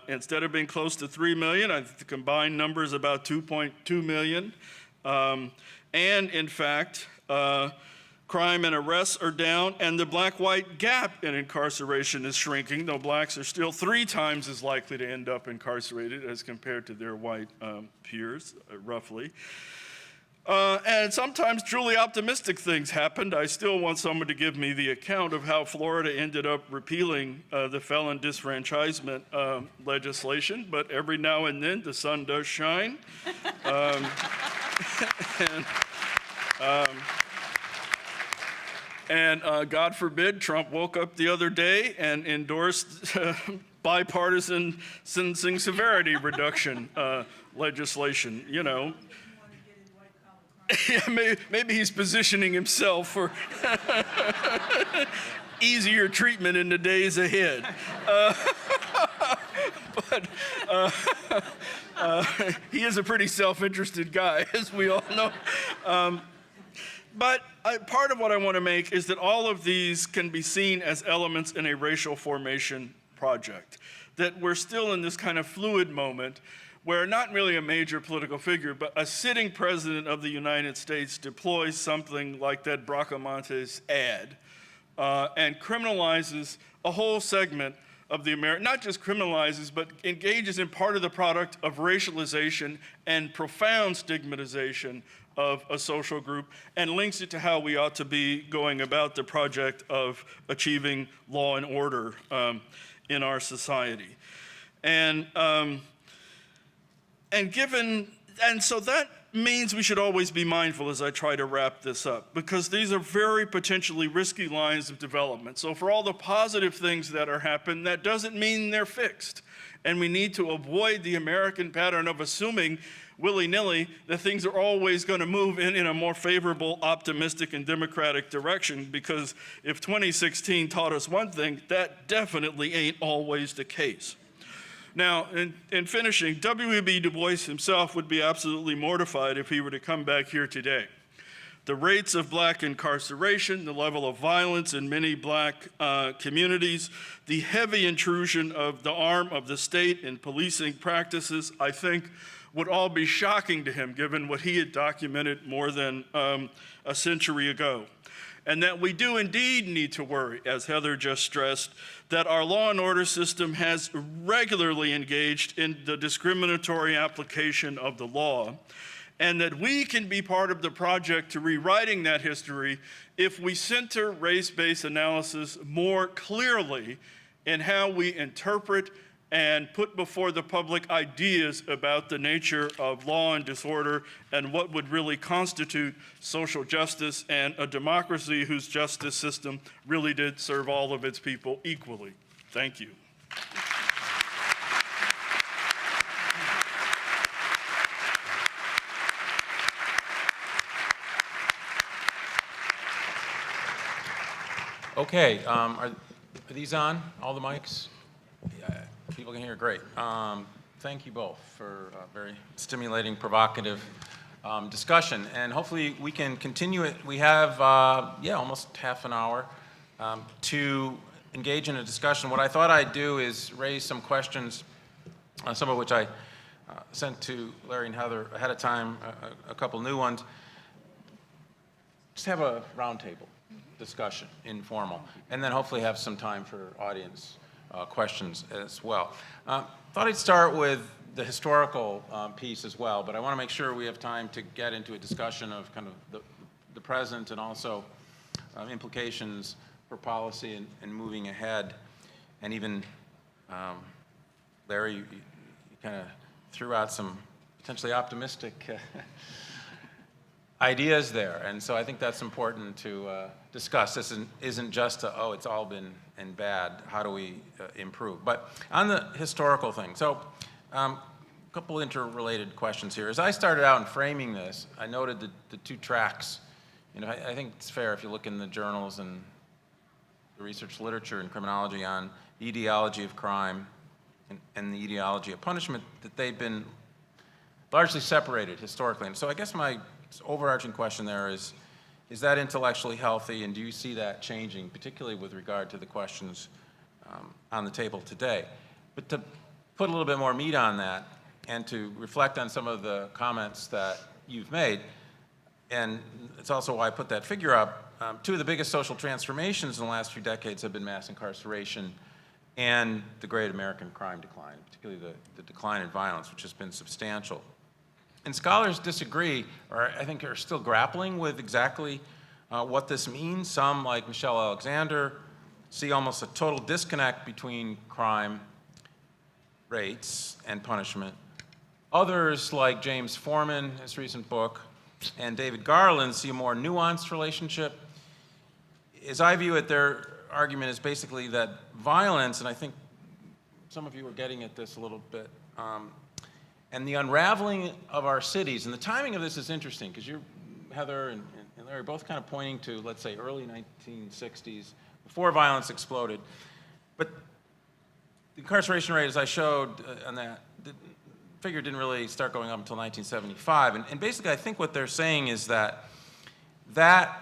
Instead of being close to 3 million, I think the combined number is about 2.2 million. And in fact, crime and arrests are down, and the black-white gap in incarceration is shrinking, though blacks are still 3 times as likely to end up incarcerated as compared to their white peers, roughly. And sometimes truly optimistic things happened. I still want someone to give me the account of how Florida ended up repealing the felon disfranchisement legislation, but every now and then the sun does shine. And God forbid, Trump woke up the other day and endorsed bipartisan sentencing severity reduction legislation, you know. Maybe he's positioning himself for easier treatment in the days ahead. But he is a pretty self-interested guy, as we all know. But part of what I want to make is that all of these can be seen as elements in a racial formation project, that we're still in this kind of fluid moment where not really a major political figure, but a sitting president of the United States deploys something like that Bracamontes ad and criminalizes a whole segment of the not just criminalizes, but engages in part of the product of racialization and profound stigmatization of a social group, and links it to how we ought to be going about the project of achieving law and order in our society. And so that means we should always be mindful as I try to wrap this up, because these are very potentially risky lines of development. So for all the positive things that are happening, that doesn't mean they're fixed. And we need to avoid the American pattern of assuming willy-nilly that things are always going to move in a more favorable, optimistic, and democratic direction, because if 2016 taught us one thing, that definitely ain't always the case. Now, in finishing, W.E.B. Du Bois himself would be absolutely mortified if he were to come back here today. The rates of black incarceration, the level of violence in many black communities, the heavy intrusion of the arm of the state in policing practices, I think would all be shocking to him given what he had documented more than a century ago. And that we do indeed need to worry, as Heather just stressed, that our law and order system has regularly engaged in the discriminatory application of the law, and that we can be part of the project to rewriting that history if we center race-based analysis more clearly in how we interpret and put before the public ideas about the nature of law and disorder and what would really constitute social justice and a democracy whose justice system really did serve all of its people equally. Thank you. Okay, are these on, all the mics? Yeah, people can hear, great. Thank you both for a very stimulating, provocative discussion, and hopefully we can continue it. We have, almost half an hour to engage in a discussion. What I thought I'd do is raise some questions, some of which I sent to Larry and Heather ahead of time, a couple new ones. Just have a roundtable discussion, informal, and then hopefully have some time for audience questions as well. Thought I'd start with the historical piece as well, but I want to make sure we have time to get into a discussion of kind of the present and also implications for policy and moving ahead. And even, Larry, you kind of threw out some potentially optimistic ideas there, and so I think that's important to discuss. This isn't just it's all been and bad, how do we improve? But on the historical thing, so a couple interrelated questions here. As I started out in framing this, I noted the two tracks. You know, I think it's fair if you look in the journals and the research literature in criminology on the etiology of crime and the etiology of punishment, that they've been largely separated historically. And so I guess my overarching question there is that intellectually healthy, and do you see that changing, particularly with regard to the questions on the table today? But to put a little bit more meat on that and to reflect on some of the comments that you've made, and it's also why I put that figure up, two of the biggest social transformations in the last few decades have been mass incarceration and the great American crime decline, particularly the decline in violence, which has been substantial. And scholars disagree, or I think are still grappling with exactly what this means. Some, like Michelle Alexander, see almost a total disconnect between crime rates and punishment. Others, like James Foreman, his recent book, and David Garland, see a more nuanced relationship. As I view it, their argument is basically that violence, and I think some of you are getting at this a little bit, and the unraveling of our cities, and the timing of this is interesting, because you're, Heather and Larry, both kind of pointing to, let's say, early 1960s, before violence exploded. But the incarceration rate, as I showed on that, the figure didn't really start going up until 1975. And basically, I think what they're saying is that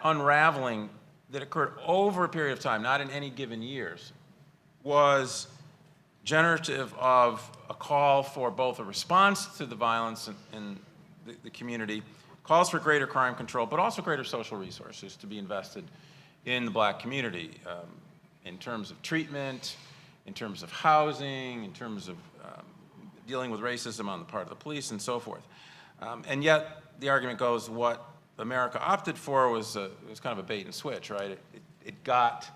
unraveling that occurred over a period of time, not in any given years, was generative of a call for both a response to the violence in the community, calls for greater crime control, but also greater social resources to be invested in the black community in terms of treatment, in terms of housing, in terms of dealing with racism on the part of the police and so forth. And yet, the argument goes, what America opted for was kind of a bait and switch, right? It got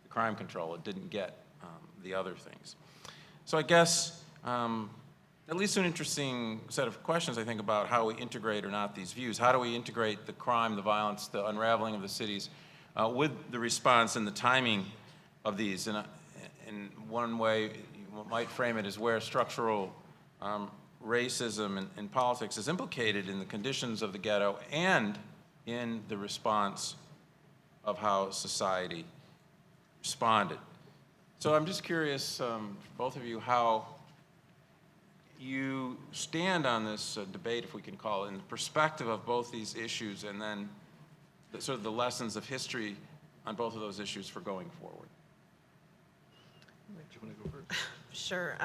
the crime control, it didn't get the other things. So I guess at least an interesting set of questions, I think, about how we integrate or not these views. How do we integrate the crime, the violence, the unraveling of the cities with the response and the timing of these? And in one way, you might frame it as where structural racism in politics is implicated in the conditions of the ghetto and in the response of how society responded. So I'm just curious, both of you, how you stand on this debate, if we can call it, in the perspective of both these issues, and then sort of the lessons of history on both of those issues for going forward. Do you want to go first? Sure.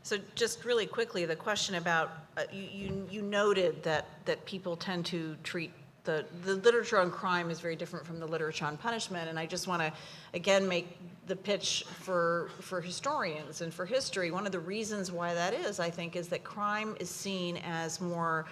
So just really quickly, the question about, you noted that people tend to treat the literature on crime is very different from the literature on punishment, and I just want to, again, make the pitch for historians and for history. One of the reasons why that is, I think, is that crime is seen as more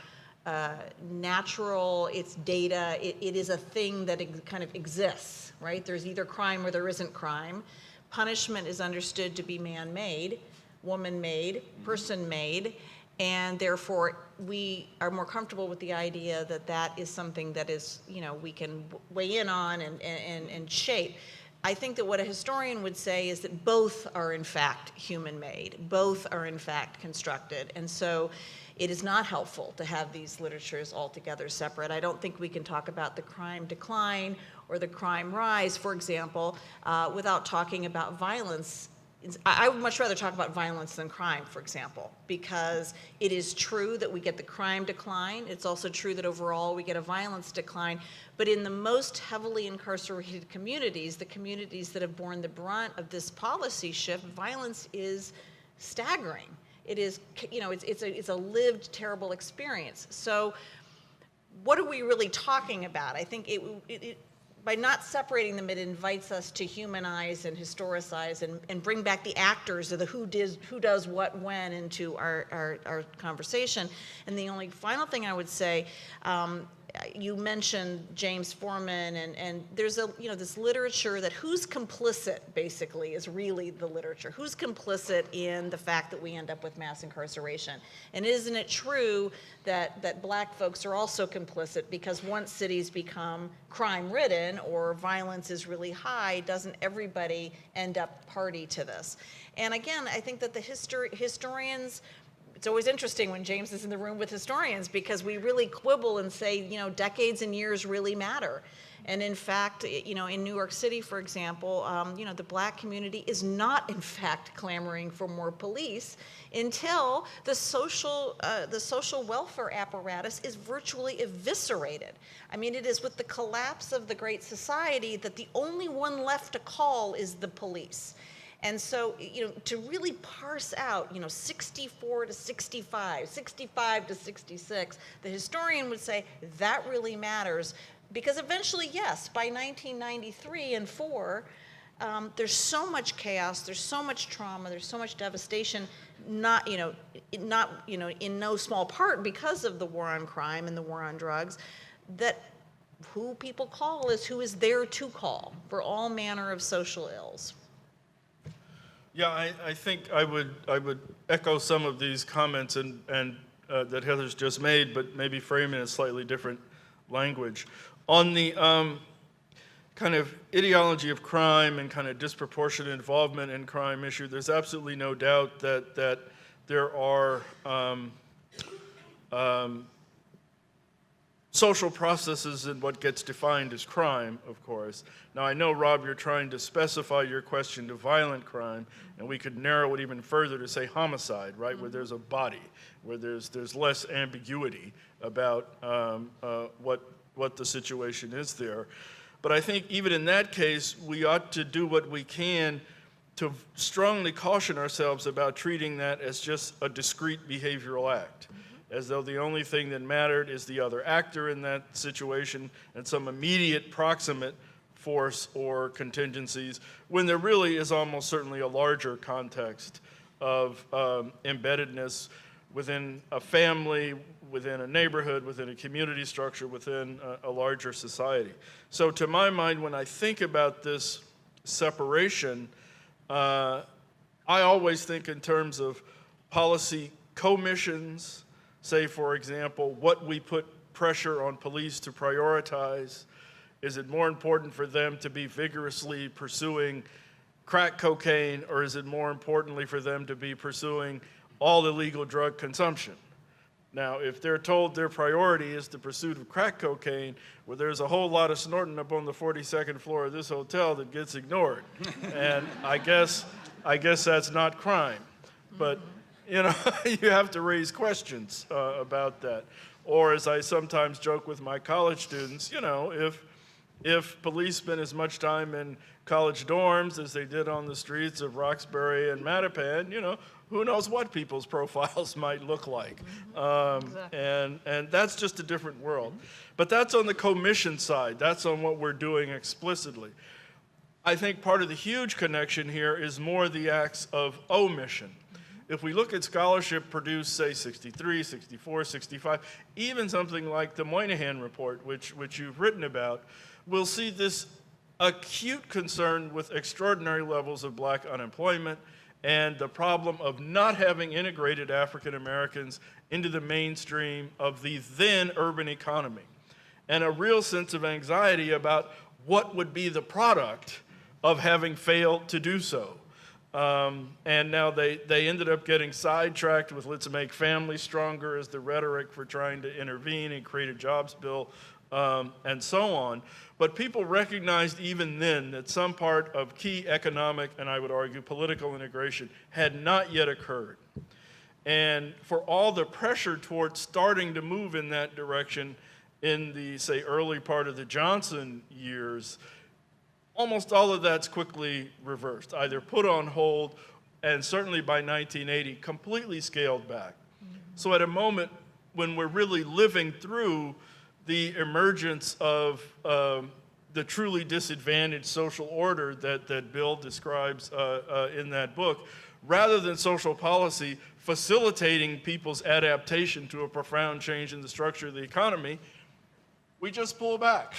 natural, it's data, it is a thing that kind of exists, right? There's either crime or there isn't crime. Punishment is understood to be man-made, woman-made, person-made, and therefore we are more comfortable with the idea that that is something that is, we can weigh in on and shape. I think that what a historian would say is that both are in fact human-made, both are in fact constructed, and so it is not helpful to have these literatures altogether separate. I don't think we can talk about the crime decline or the crime rise, for example, without talking about violence. I would much rather talk about violence than crime, for example, because it is true that we get the crime decline. It's also true that overall we get a violence decline. But in the most heavily incarcerated communities, the communities that have borne the brunt of this policy shift, violence is staggering. It is, it's a lived, terrible experience. So what are we really talking about? I think by not separating them, it invites us to humanize and historicize and bring back the actors of the who does what when into our conversation. And the only final thing I would say, you mentioned James Foreman, and there's this literature that who's complicit basically is really the literature. Who's complicit in the fact that we end up with mass incarceration? And isn't it true that black folks are also complicit, because once cities become crime-ridden or violence is really high, doesn't everybody end up party to this? And again, I think that the historians, it's always interesting when James is in the room with historians, because we really quibble and say, decades and years really matter. And in fact, in New York City, for example, the black community is not, in fact, clamoring for more police until the social welfare apparatus is virtually eviscerated. I mean, it is with the collapse of the Great Society that the only one left to call is the police. And so, to really parse out, 64 to 65, 65 to 66, the historian would say that really matters, because eventually, yes, by 1993 and 4, there's so much chaos, there's so much trauma, there's so much devastation, not in no small part because of the war on crime and the war on drugs, that who people call is who is there to call for all manner of social ills. Yeah, I think I would echo some of these comments and that Heather's just made, but maybe frame it in a slightly different language. On the kind of ideology of crime and kind of disproportionate involvement in crime issue, there's absolutely no doubt that there are social processes in what gets defined as crime, of course. Now, I know, Rob, you're trying to specify your question to violent crime, and we could narrow it even further to say homicide, right, where there's a body, where there's less ambiguity about what the situation is there. But I think even in that case, we ought to do what we can to strongly caution ourselves about treating that as just a discrete behavioral act, as though the only thing that mattered is the other actor in that situation and some immediate proximate force or contingencies, when there really is almost certainly a larger context of embeddedness within a family, within a neighborhood, within a community structure, within a larger society. So to my mind, when I think about this separation, I always think in terms of policy commissions, say, for example, what we put pressure on police to prioritize. Is it more important for them to be vigorously pursuing crack cocaine, or is it more importantly for them to be pursuing all illegal drug consumption? Now, if they're told their priority is the pursuit of crack cocaine, well, there's a whole lot of snorting up on the 42nd floor of this hotel that gets ignored. And I guess that's not crime. But, you know, you have to raise questions about that. Or as I sometimes joke with my college students, you know, if police spent as much time in college dorms as they did on the streets of Roxbury and Mattapan, you know, who knows what people's profiles might look like. And that's just a different world. But that's on the commission side. That's on what we're doing explicitly. I think part of the huge connection here is more the acts of omission. If we look at scholarship produced, say, 63, 64, 65, even something like the Moynihan Report, which you've written about, we'll see this acute concern with extraordinary levels of black unemployment and the problem of not having integrated African Americans into the mainstream of the then urban economy, and a real sense of anxiety about what would be the product of having failed to do so. And now they ended up getting sidetracked with let's make families stronger as the rhetoric for trying to intervene and create a jobs bill, and so on. But people recognized even then that some part of key economic, and I would argue political integration, had not yet occurred. And for all the pressure towards starting to move in that direction in the, say, early part of the Johnson years, almost all of that's quickly reversed, either put on hold, and certainly by 1980, completely scaled back. So at a moment when we're really living through the emergence of the truly disadvantaged social order that Bill describes in that book, rather than social policy facilitating people's adaptation to a profound change in the structure of the economy, we just pull back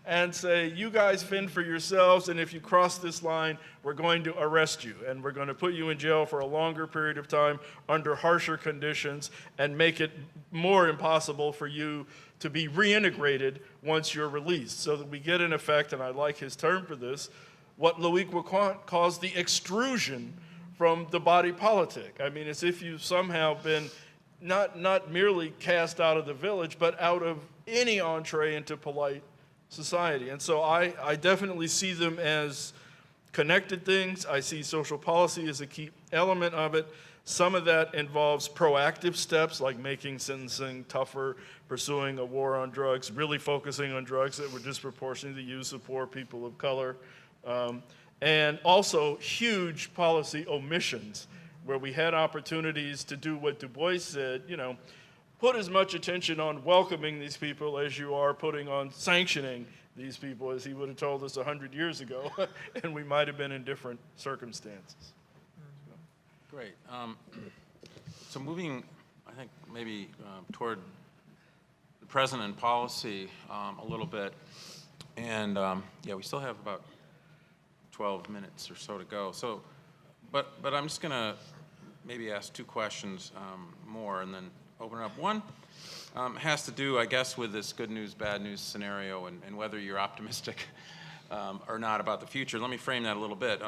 and say, you guys fend for yourselves, and if you cross this line, we're going to arrest you, and we're going to put you in jail for a longer period of time under harsher conditions and make it more impossible for you to be reintegrated once you're released, so that we get in effect, and I like his term for this, what Loic Wacquant calls the extrusion from the body politic. I mean, as if you've somehow been not merely cast out of the village, but out of any entree into polite society. And so I definitely see them as connected things. I see social policy as a key element of it. Some of that involves proactive steps like making sentencing tougher, pursuing a war on drugs, really focusing on drugs that were disproportionately the use of poor people of color, and also huge policy omissions where we had opportunities to do what Du Bois said, you know, put as much attention on welcoming these people as you are putting on sanctioning these people, as he would have told us 100 years ago, and we might have been in different circumstances. Great. So moving, I think, maybe toward the present and policy a little bit, and yeah, we still have about 12 minutes or so to go. So, but I'm just going to maybe ask two questions more and then open it up. One has to do, I guess, with this good news, bad news scenario and whether you're optimistic or not about the future. Let me frame that a little bit.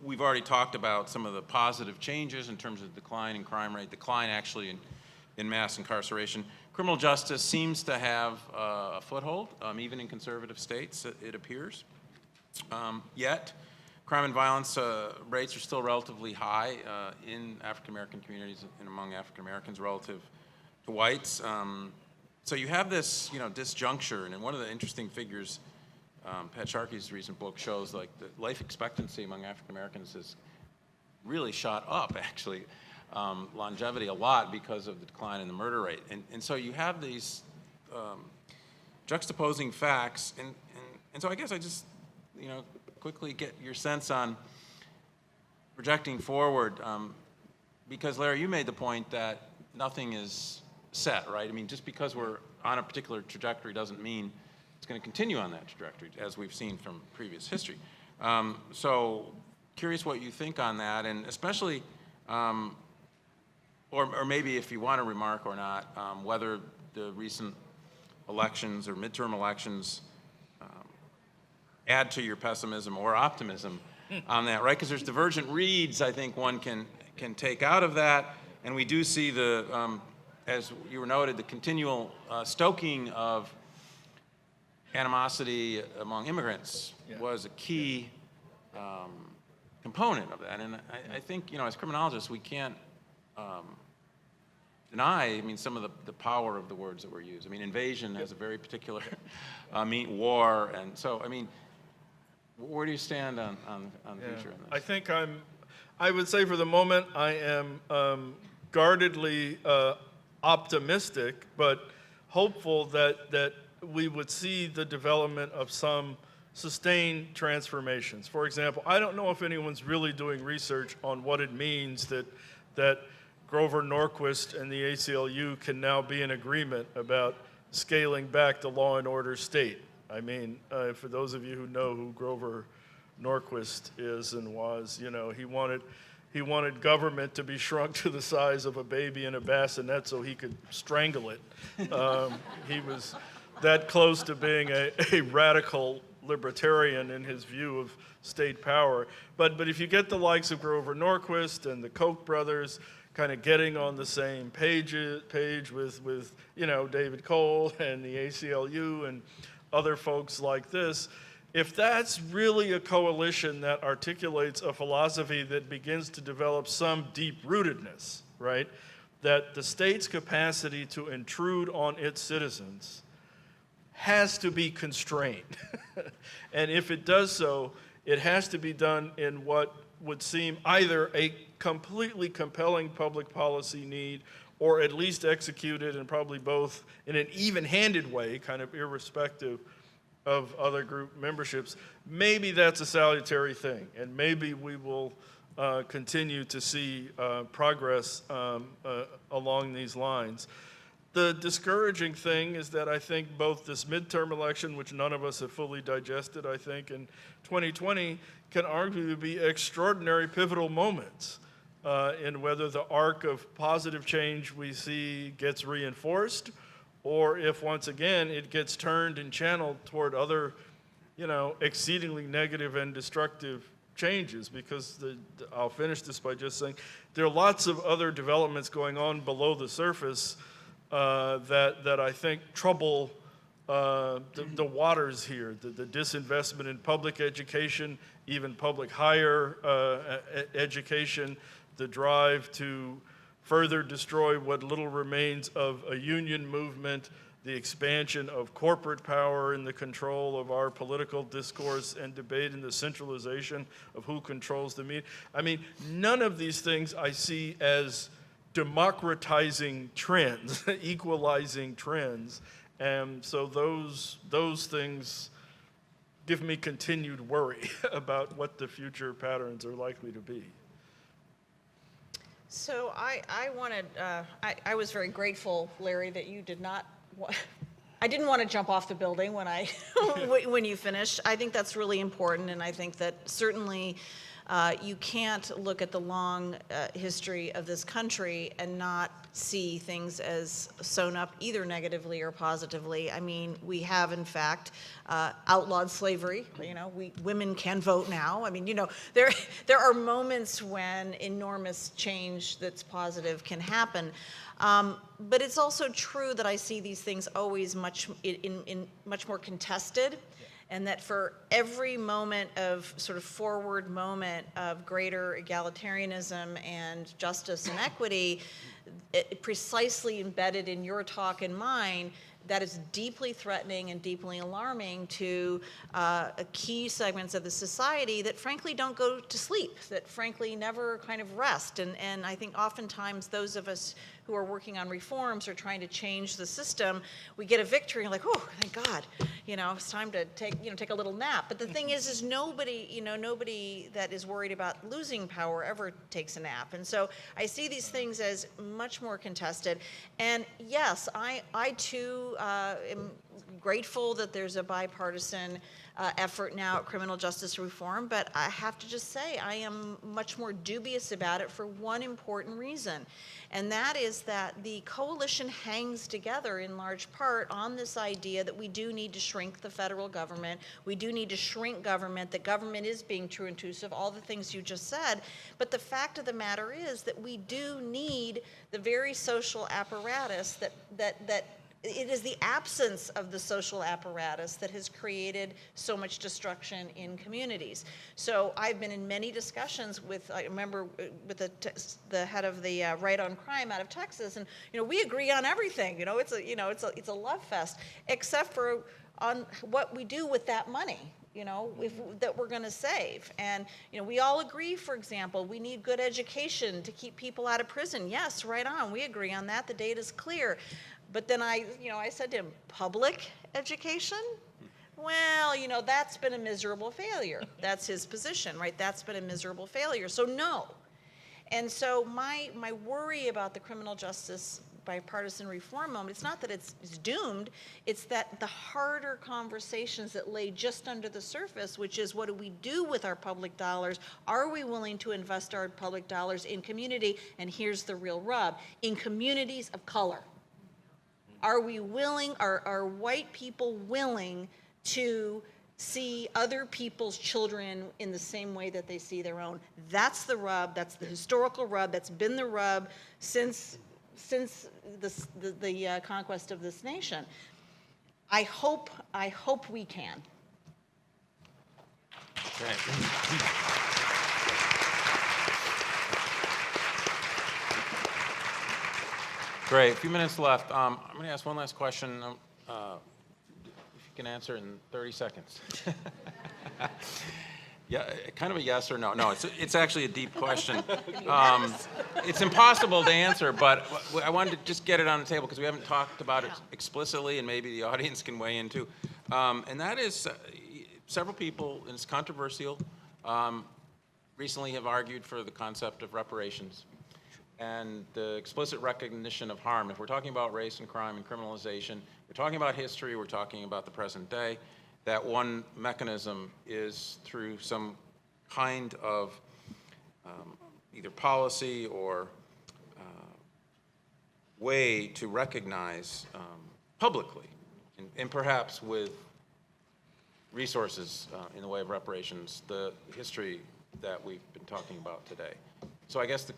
We've already talked about some of the positive changes in terms of decline in crime rate, decline actually in mass incarceration. Criminal justice seems to have a foothold, even in conservative states, it appears. Yet, crime and violence rates are still relatively high in African-American communities and among African-Americans relative to whites. So you have this, disjuncture, and one of the interesting figures Pat Sharkey's recent book shows like the life expectancy among African Americans has really shot up, actually, longevity a lot because of the decline in the murder rate. And so you have these juxtaposing facts, and so I guess I just, quickly get your sense on projecting forward, because Larry, you made the point that nothing is set, right? I mean, just because we're on a particular trajectory doesn't mean it's going to continue on that trajectory, as we've seen from previous history. So curious what you think on that, and especially, or maybe if you want to remark or not, whether the recent elections or midterm elections add to your pessimism or optimism on that, right? Because there's divergent reads I think one can take out of that, and we do see the, as you were noted, the continual stoking of animosity among immigrants was a key component of that. And I think, as criminologists, we can't deny, some of the power of the words that were used. Invasion has a very particular mean war, and so, where do you stand on the future in this? I think I would say for the moment I am guardedly optimistic, but hopeful that we would see the development of some sustained transformations. For example, I don't know if anyone's really doing research on what it means that Grover Norquist and the ACLU can now be in agreement about scaling back the law and order state. For those of you who know who Grover Norquist is and was, he wanted government to be shrunk to the size of a baby in a bassinet so he could strangle it. He was that close to being a radical libertarian in his view of state power. But if you get the likes of Grover Norquist and the Koch brothers kind of getting on the same page with David Cole and the ACLU and other folks like this, if that's really a coalition that articulates a philosophy that begins to develop some deep-rootedness, right, that the state's capacity to intrude on its citizens has to be constrained. And if it does so, it has to be done in what would seem either a completely compelling public policy need or at least executed, and probably both, in an even-handed way, kind of irrespective of other group memberships. Maybe that's a salutary thing, and maybe we will continue to see progress along these lines. The discouraging thing is that I think both this midterm election, which none of us have fully digested, I think, and 2020 can arguably be extraordinary pivotal moments in whether the arc of positive change we see gets reinforced, or if once again it gets turned and channeled toward other, exceedingly negative and destructive changes. Because I'll finish this by just saying there are lots of other developments going on below the surface that I think trouble the waters here. The disinvestment in public education, even public higher education, the drive to further destroy what little remains of a union movement, the expansion of corporate power in the control of our political discourse and debate, and the centralization of who controls the media. None of these things I see as democratizing trends, equalizing trends. And so those things give me continued worry about what the future patterns are likely to be. So I wanted, I was very grateful, Larry, that you did not, I didn't want to jump off the building when when you finished. I think that's really important, and I think that certainly you can't look at the long history of this country and not see things as sewn up either negatively or positively. We have, in fact, outlawed slavery. Women can vote now. There are moments when enormous change that's positive can happen. But it's also true that I see these things always much more contested. And that for every moment of sort of forward moment of greater egalitarianism and justice and equity, precisely embedded in your talk and mine, that is deeply threatening and deeply alarming to key segments of the society that frankly don't go to sleep, that frankly never kind of rest. And I think oftentimes those of us who are working on reforms or trying to change the system, we get a victory and like, oh, thank God, it's time to take a little nap. But the thing is nobody that is worried about losing power ever takes a nap. And so I see these things as much more contested. And yes, I too am grateful that there's a bipartisan effort now at criminal justice reform, but I have to just say I am much more dubious about it for one important reason, and that is that the coalition hangs together in large part on this idea that we do need to shrink the federal government, we do need to shrink government, that government is being too intrusive, all the things you just said, but the fact of the matter is that we do need the very social apparatus that it is the absence of the social apparatus that has created so much destruction in communities. So I've been in many discussions with, I remember with the head of the Right on Crime out of Texas, and we agree on everything. It's a love fest, except for on what we do with that money. That we're going to save. And, we all agree, for example, we need good education to keep people out of prison. Yes, right on. We agree on that. The data's clear. But then I said to him, public education? Well, that's been a miserable failure. That's his position, right? That's been a miserable failure. So no. And so my worry about the criminal justice bipartisan reform moment, it's not that it's doomed, it's that the harder conversations that lay just under the surface, which is what do we do with our public dollars? Are we willing to invest our public dollars in community? And here's the real rub, in communities of color. Are we willing, are white people willing to see other people's children in the same way that they see their own? That's the rub, that's the historical rub, that's been the rub since the conquest of this nation. I hope we can. Okay. Great, a few minutes left. I'm going to ask one last question, if you can answer in 30 seconds. Yeah, kind of a yes or no. No, it's actually a deep question. It's impossible to answer, but I wanted to just get it on the table because we haven't talked about it explicitly, and maybe the audience can weigh in too. And that is, several people, and it's controversial, recently have argued for the concept of reparations and the explicit recognition of harm. If we're talking about race and crime and criminalization, we're talking about history, we're talking about the present day, that one mechanism is through some kind of either policy or way to recognize publicly, and perhaps with resources in the way of reparations, the history that we've been talking about today. So I guess the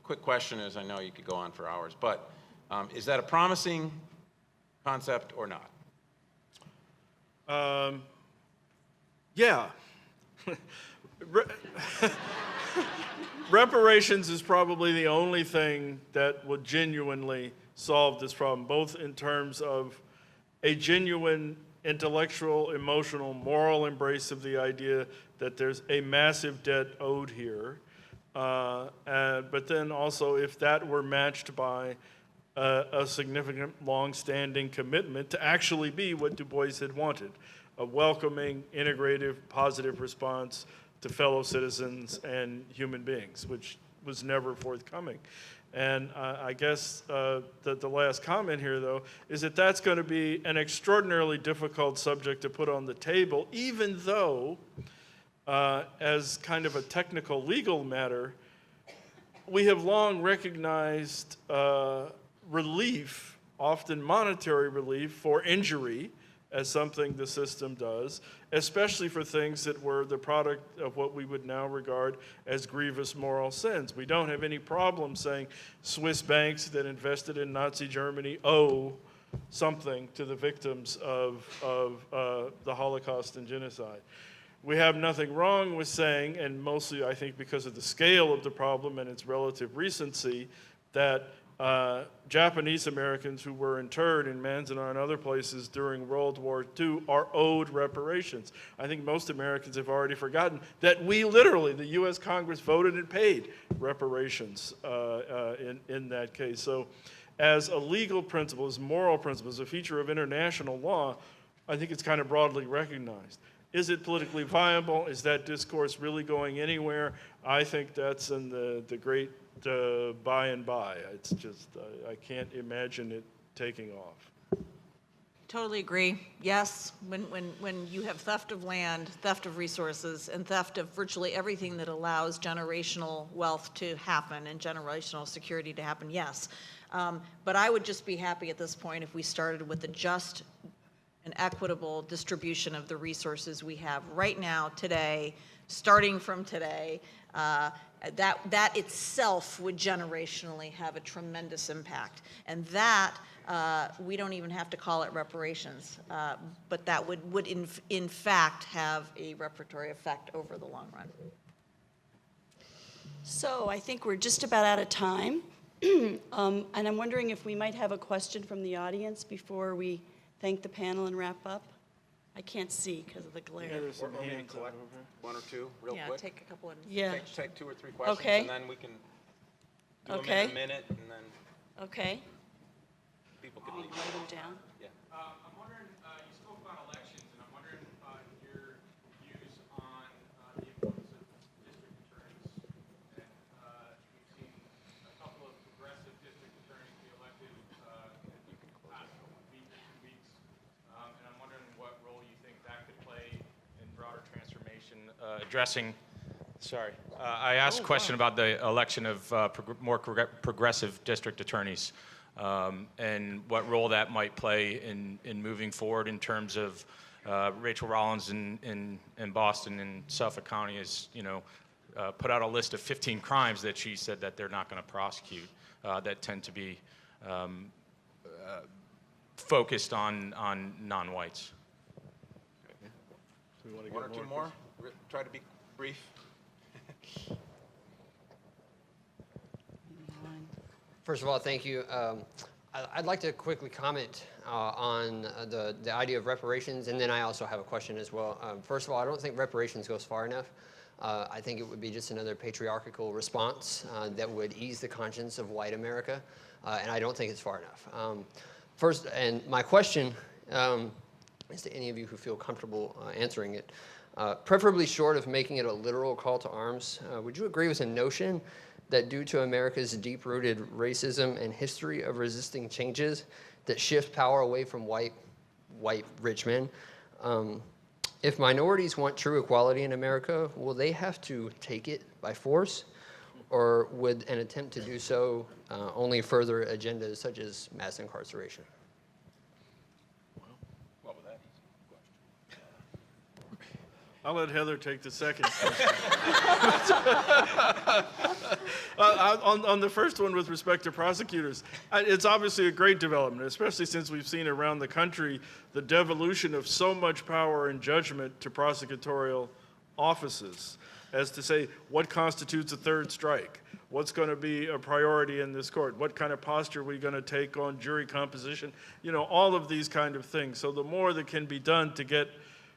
quick question is, I know you could go on for hours, but is that a promising concept or not? Yeah. Reparations is probably the only thing that would genuinely solve this problem, both in terms of a genuine intellectual, emotional, moral embrace of the idea that there's a massive debt owed here, but then also if that were matched by a significant, long-standing commitment to actually be what Du Bois had wanted, a welcoming, integrative, positive response to fellow citizens and human beings, which was never forthcoming. And I guess that the last comment here, though, is that that's going to be an extraordinarily difficult subject to put on the table, even though, as kind of a technical legal matter, we have long recognized relief, often monetary relief, for injury as something the system does, especially for things that were the product of what we would now regard as grievous moral sins. We don't have any problem saying Swiss banks that invested in Nazi Germany owe something to the victims of the Holocaust and genocide. We have nothing wrong with saying, and mostly I think because of the scale of the problem and its relative recency, that Japanese Americans who were interned in Manzanar and other places during World War II are owed reparations. I think most Americans have already forgotten that we literally, the U.S. Congress, voted and paid reparations in that case. So as a legal principle, as moral principle, as a feature of international law, I think it's kind of broadly recognized. Is it politically viable? Is that discourse really going anywhere? I think that's in the great by and by. It's just, I can't imagine it taking off. Totally agree. Yes, when you have theft of land, theft of resources, and theft of virtually everything that allows generational wealth to happen and generational security to happen, yes. But I would just be happy at this point if we started with a just and equitable distribution of the resources we have right now, today, starting from today. That itself would generationally have a tremendous impact. And that, we don't even have to call it reparations, but that would in fact have a reparatory effect over the long run. So I think we're just about out of time. And I'm wondering if we might have a question from the audience before we thank the panel and wrap up. I can't see because of the glare. Yeah, there's some Or maybe hands collect over here. one or two real Yeah, quick. take a couple of. Yeah, Take 2 or 3 questions, Okay. and then we can do them Okay. in a minute, and then okay. people can I'll leave. write them down. Yeah. I'm wondering, you spoke about elections, and I'm wondering your views on the importance of district attorneys. And we've seen a couple of progressive district attorneys be elected in the past week or 2 weeks. And I'm wondering what role you think that could play in broader transformation, addressing. Sorry, I asked a question about the election of more progressive district attorneys. And what role that might play in moving forward in terms of Rachel Rollins in Boston and Suffolk County has, put out a list of 15 crimes that she said that they're not going to prosecute that tend to be focused on non-whites. So we want to One or get two more? Try to be brief. First of all, thank you. I'd like to quickly comment on the idea of reparations, and then I also have a question as well. First of all, I don't think reparations goes far enough. I think it would be just another patriarchal response that would ease the conscience of white America, and I don't think it's far enough. First, and my question is to any of you who feel comfortable answering it, preferably short of making it a literal call to arms, would you agree with the notion that due to America's deep-rooted racism and history of resisting changes that shift power away from white rich men, if minorities want true equality in America, will they have to take it by force, or would an attempt to do so only further agendas such as mass incarceration? What was that? I'll let Heather take the second question. On the first one with respect to prosecutors, it's obviously a great development, especially since we've seen around the country the devolution of so much power and judgment to prosecutorial offices as to say what constitutes a third strike, what's going to be a priority in this court, what kind of posture are we going to take on jury composition, all of these kind of things. So the more that can be done to get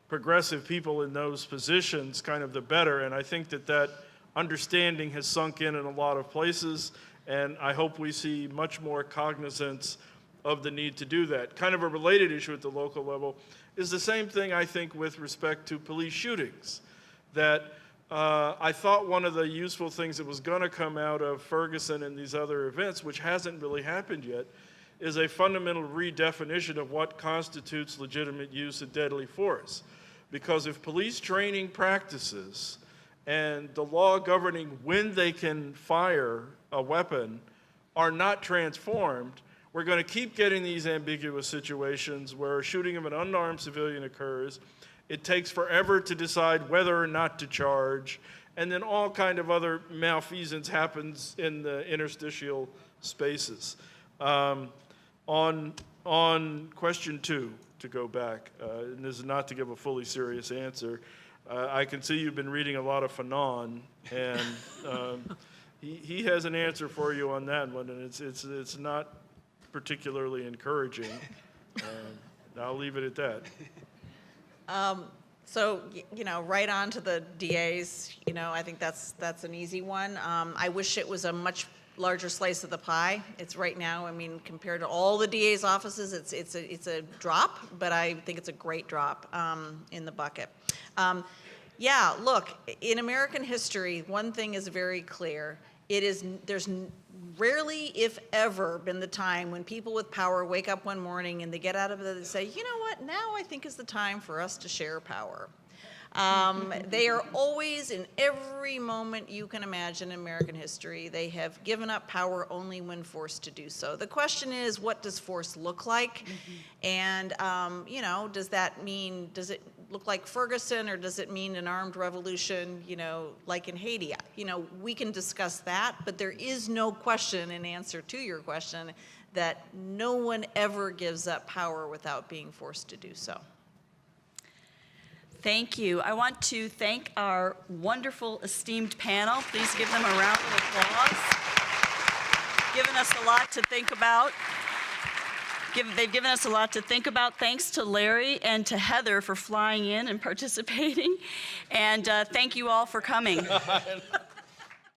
progressive people in those positions, kind of the better. And I think that understanding has sunk in a lot of places, and I hope we see much more cognizance of the need to do that. Kind of a related issue at the local level is the same thing, I think, with respect to police shootings, that I thought one of the useful things that was going to come out of Ferguson and these other events, which hasn't really happened yet, is a fundamental redefinition of what constitutes legitimate use of deadly force. Because if police training practices and the law governing when they can fire a weapon are not transformed, we're going to keep getting these ambiguous situations where a shooting of an unarmed civilian occurs. It takes forever to decide whether or not to charge, and then all kind of other malfeasance happens in the interstitial spaces. On question 2, to go back, and this is not to give a fully serious answer, I can see you've been reading a lot of Fanon, and he has an answer for you on that one, and it's not particularly encouraging. I'll leave it at that. So, right on to the DAs, I think that's an easy one. I wish it was a much larger slice of the pie. It's right now, compared to all the DA's offices, it's a drop, but I think it's a great drop in the bucket. Yeah, look, in American history, one thing is very clear. There's rarely, if ever, been the time when people with power wake up one morning and they get out of bed and say, you know what, now I think is the time for us to share power. They are always, in every moment you can imagine in American history, they have given up power only when forced to do so. The question is, what does force look like? And, does it look like Ferguson, or does it mean an armed revolution, like in Haiti? We can discuss that, but there is no question in answer to your question that no one ever gives up power without being forced to do so. Thank you. I want to thank our wonderful, esteemed panel. Please give them a round of applause. Given us a lot to think about. They've given us a lot to think about. Thanks to Larry and to Heather for flying in and participating. And thank you all for coming.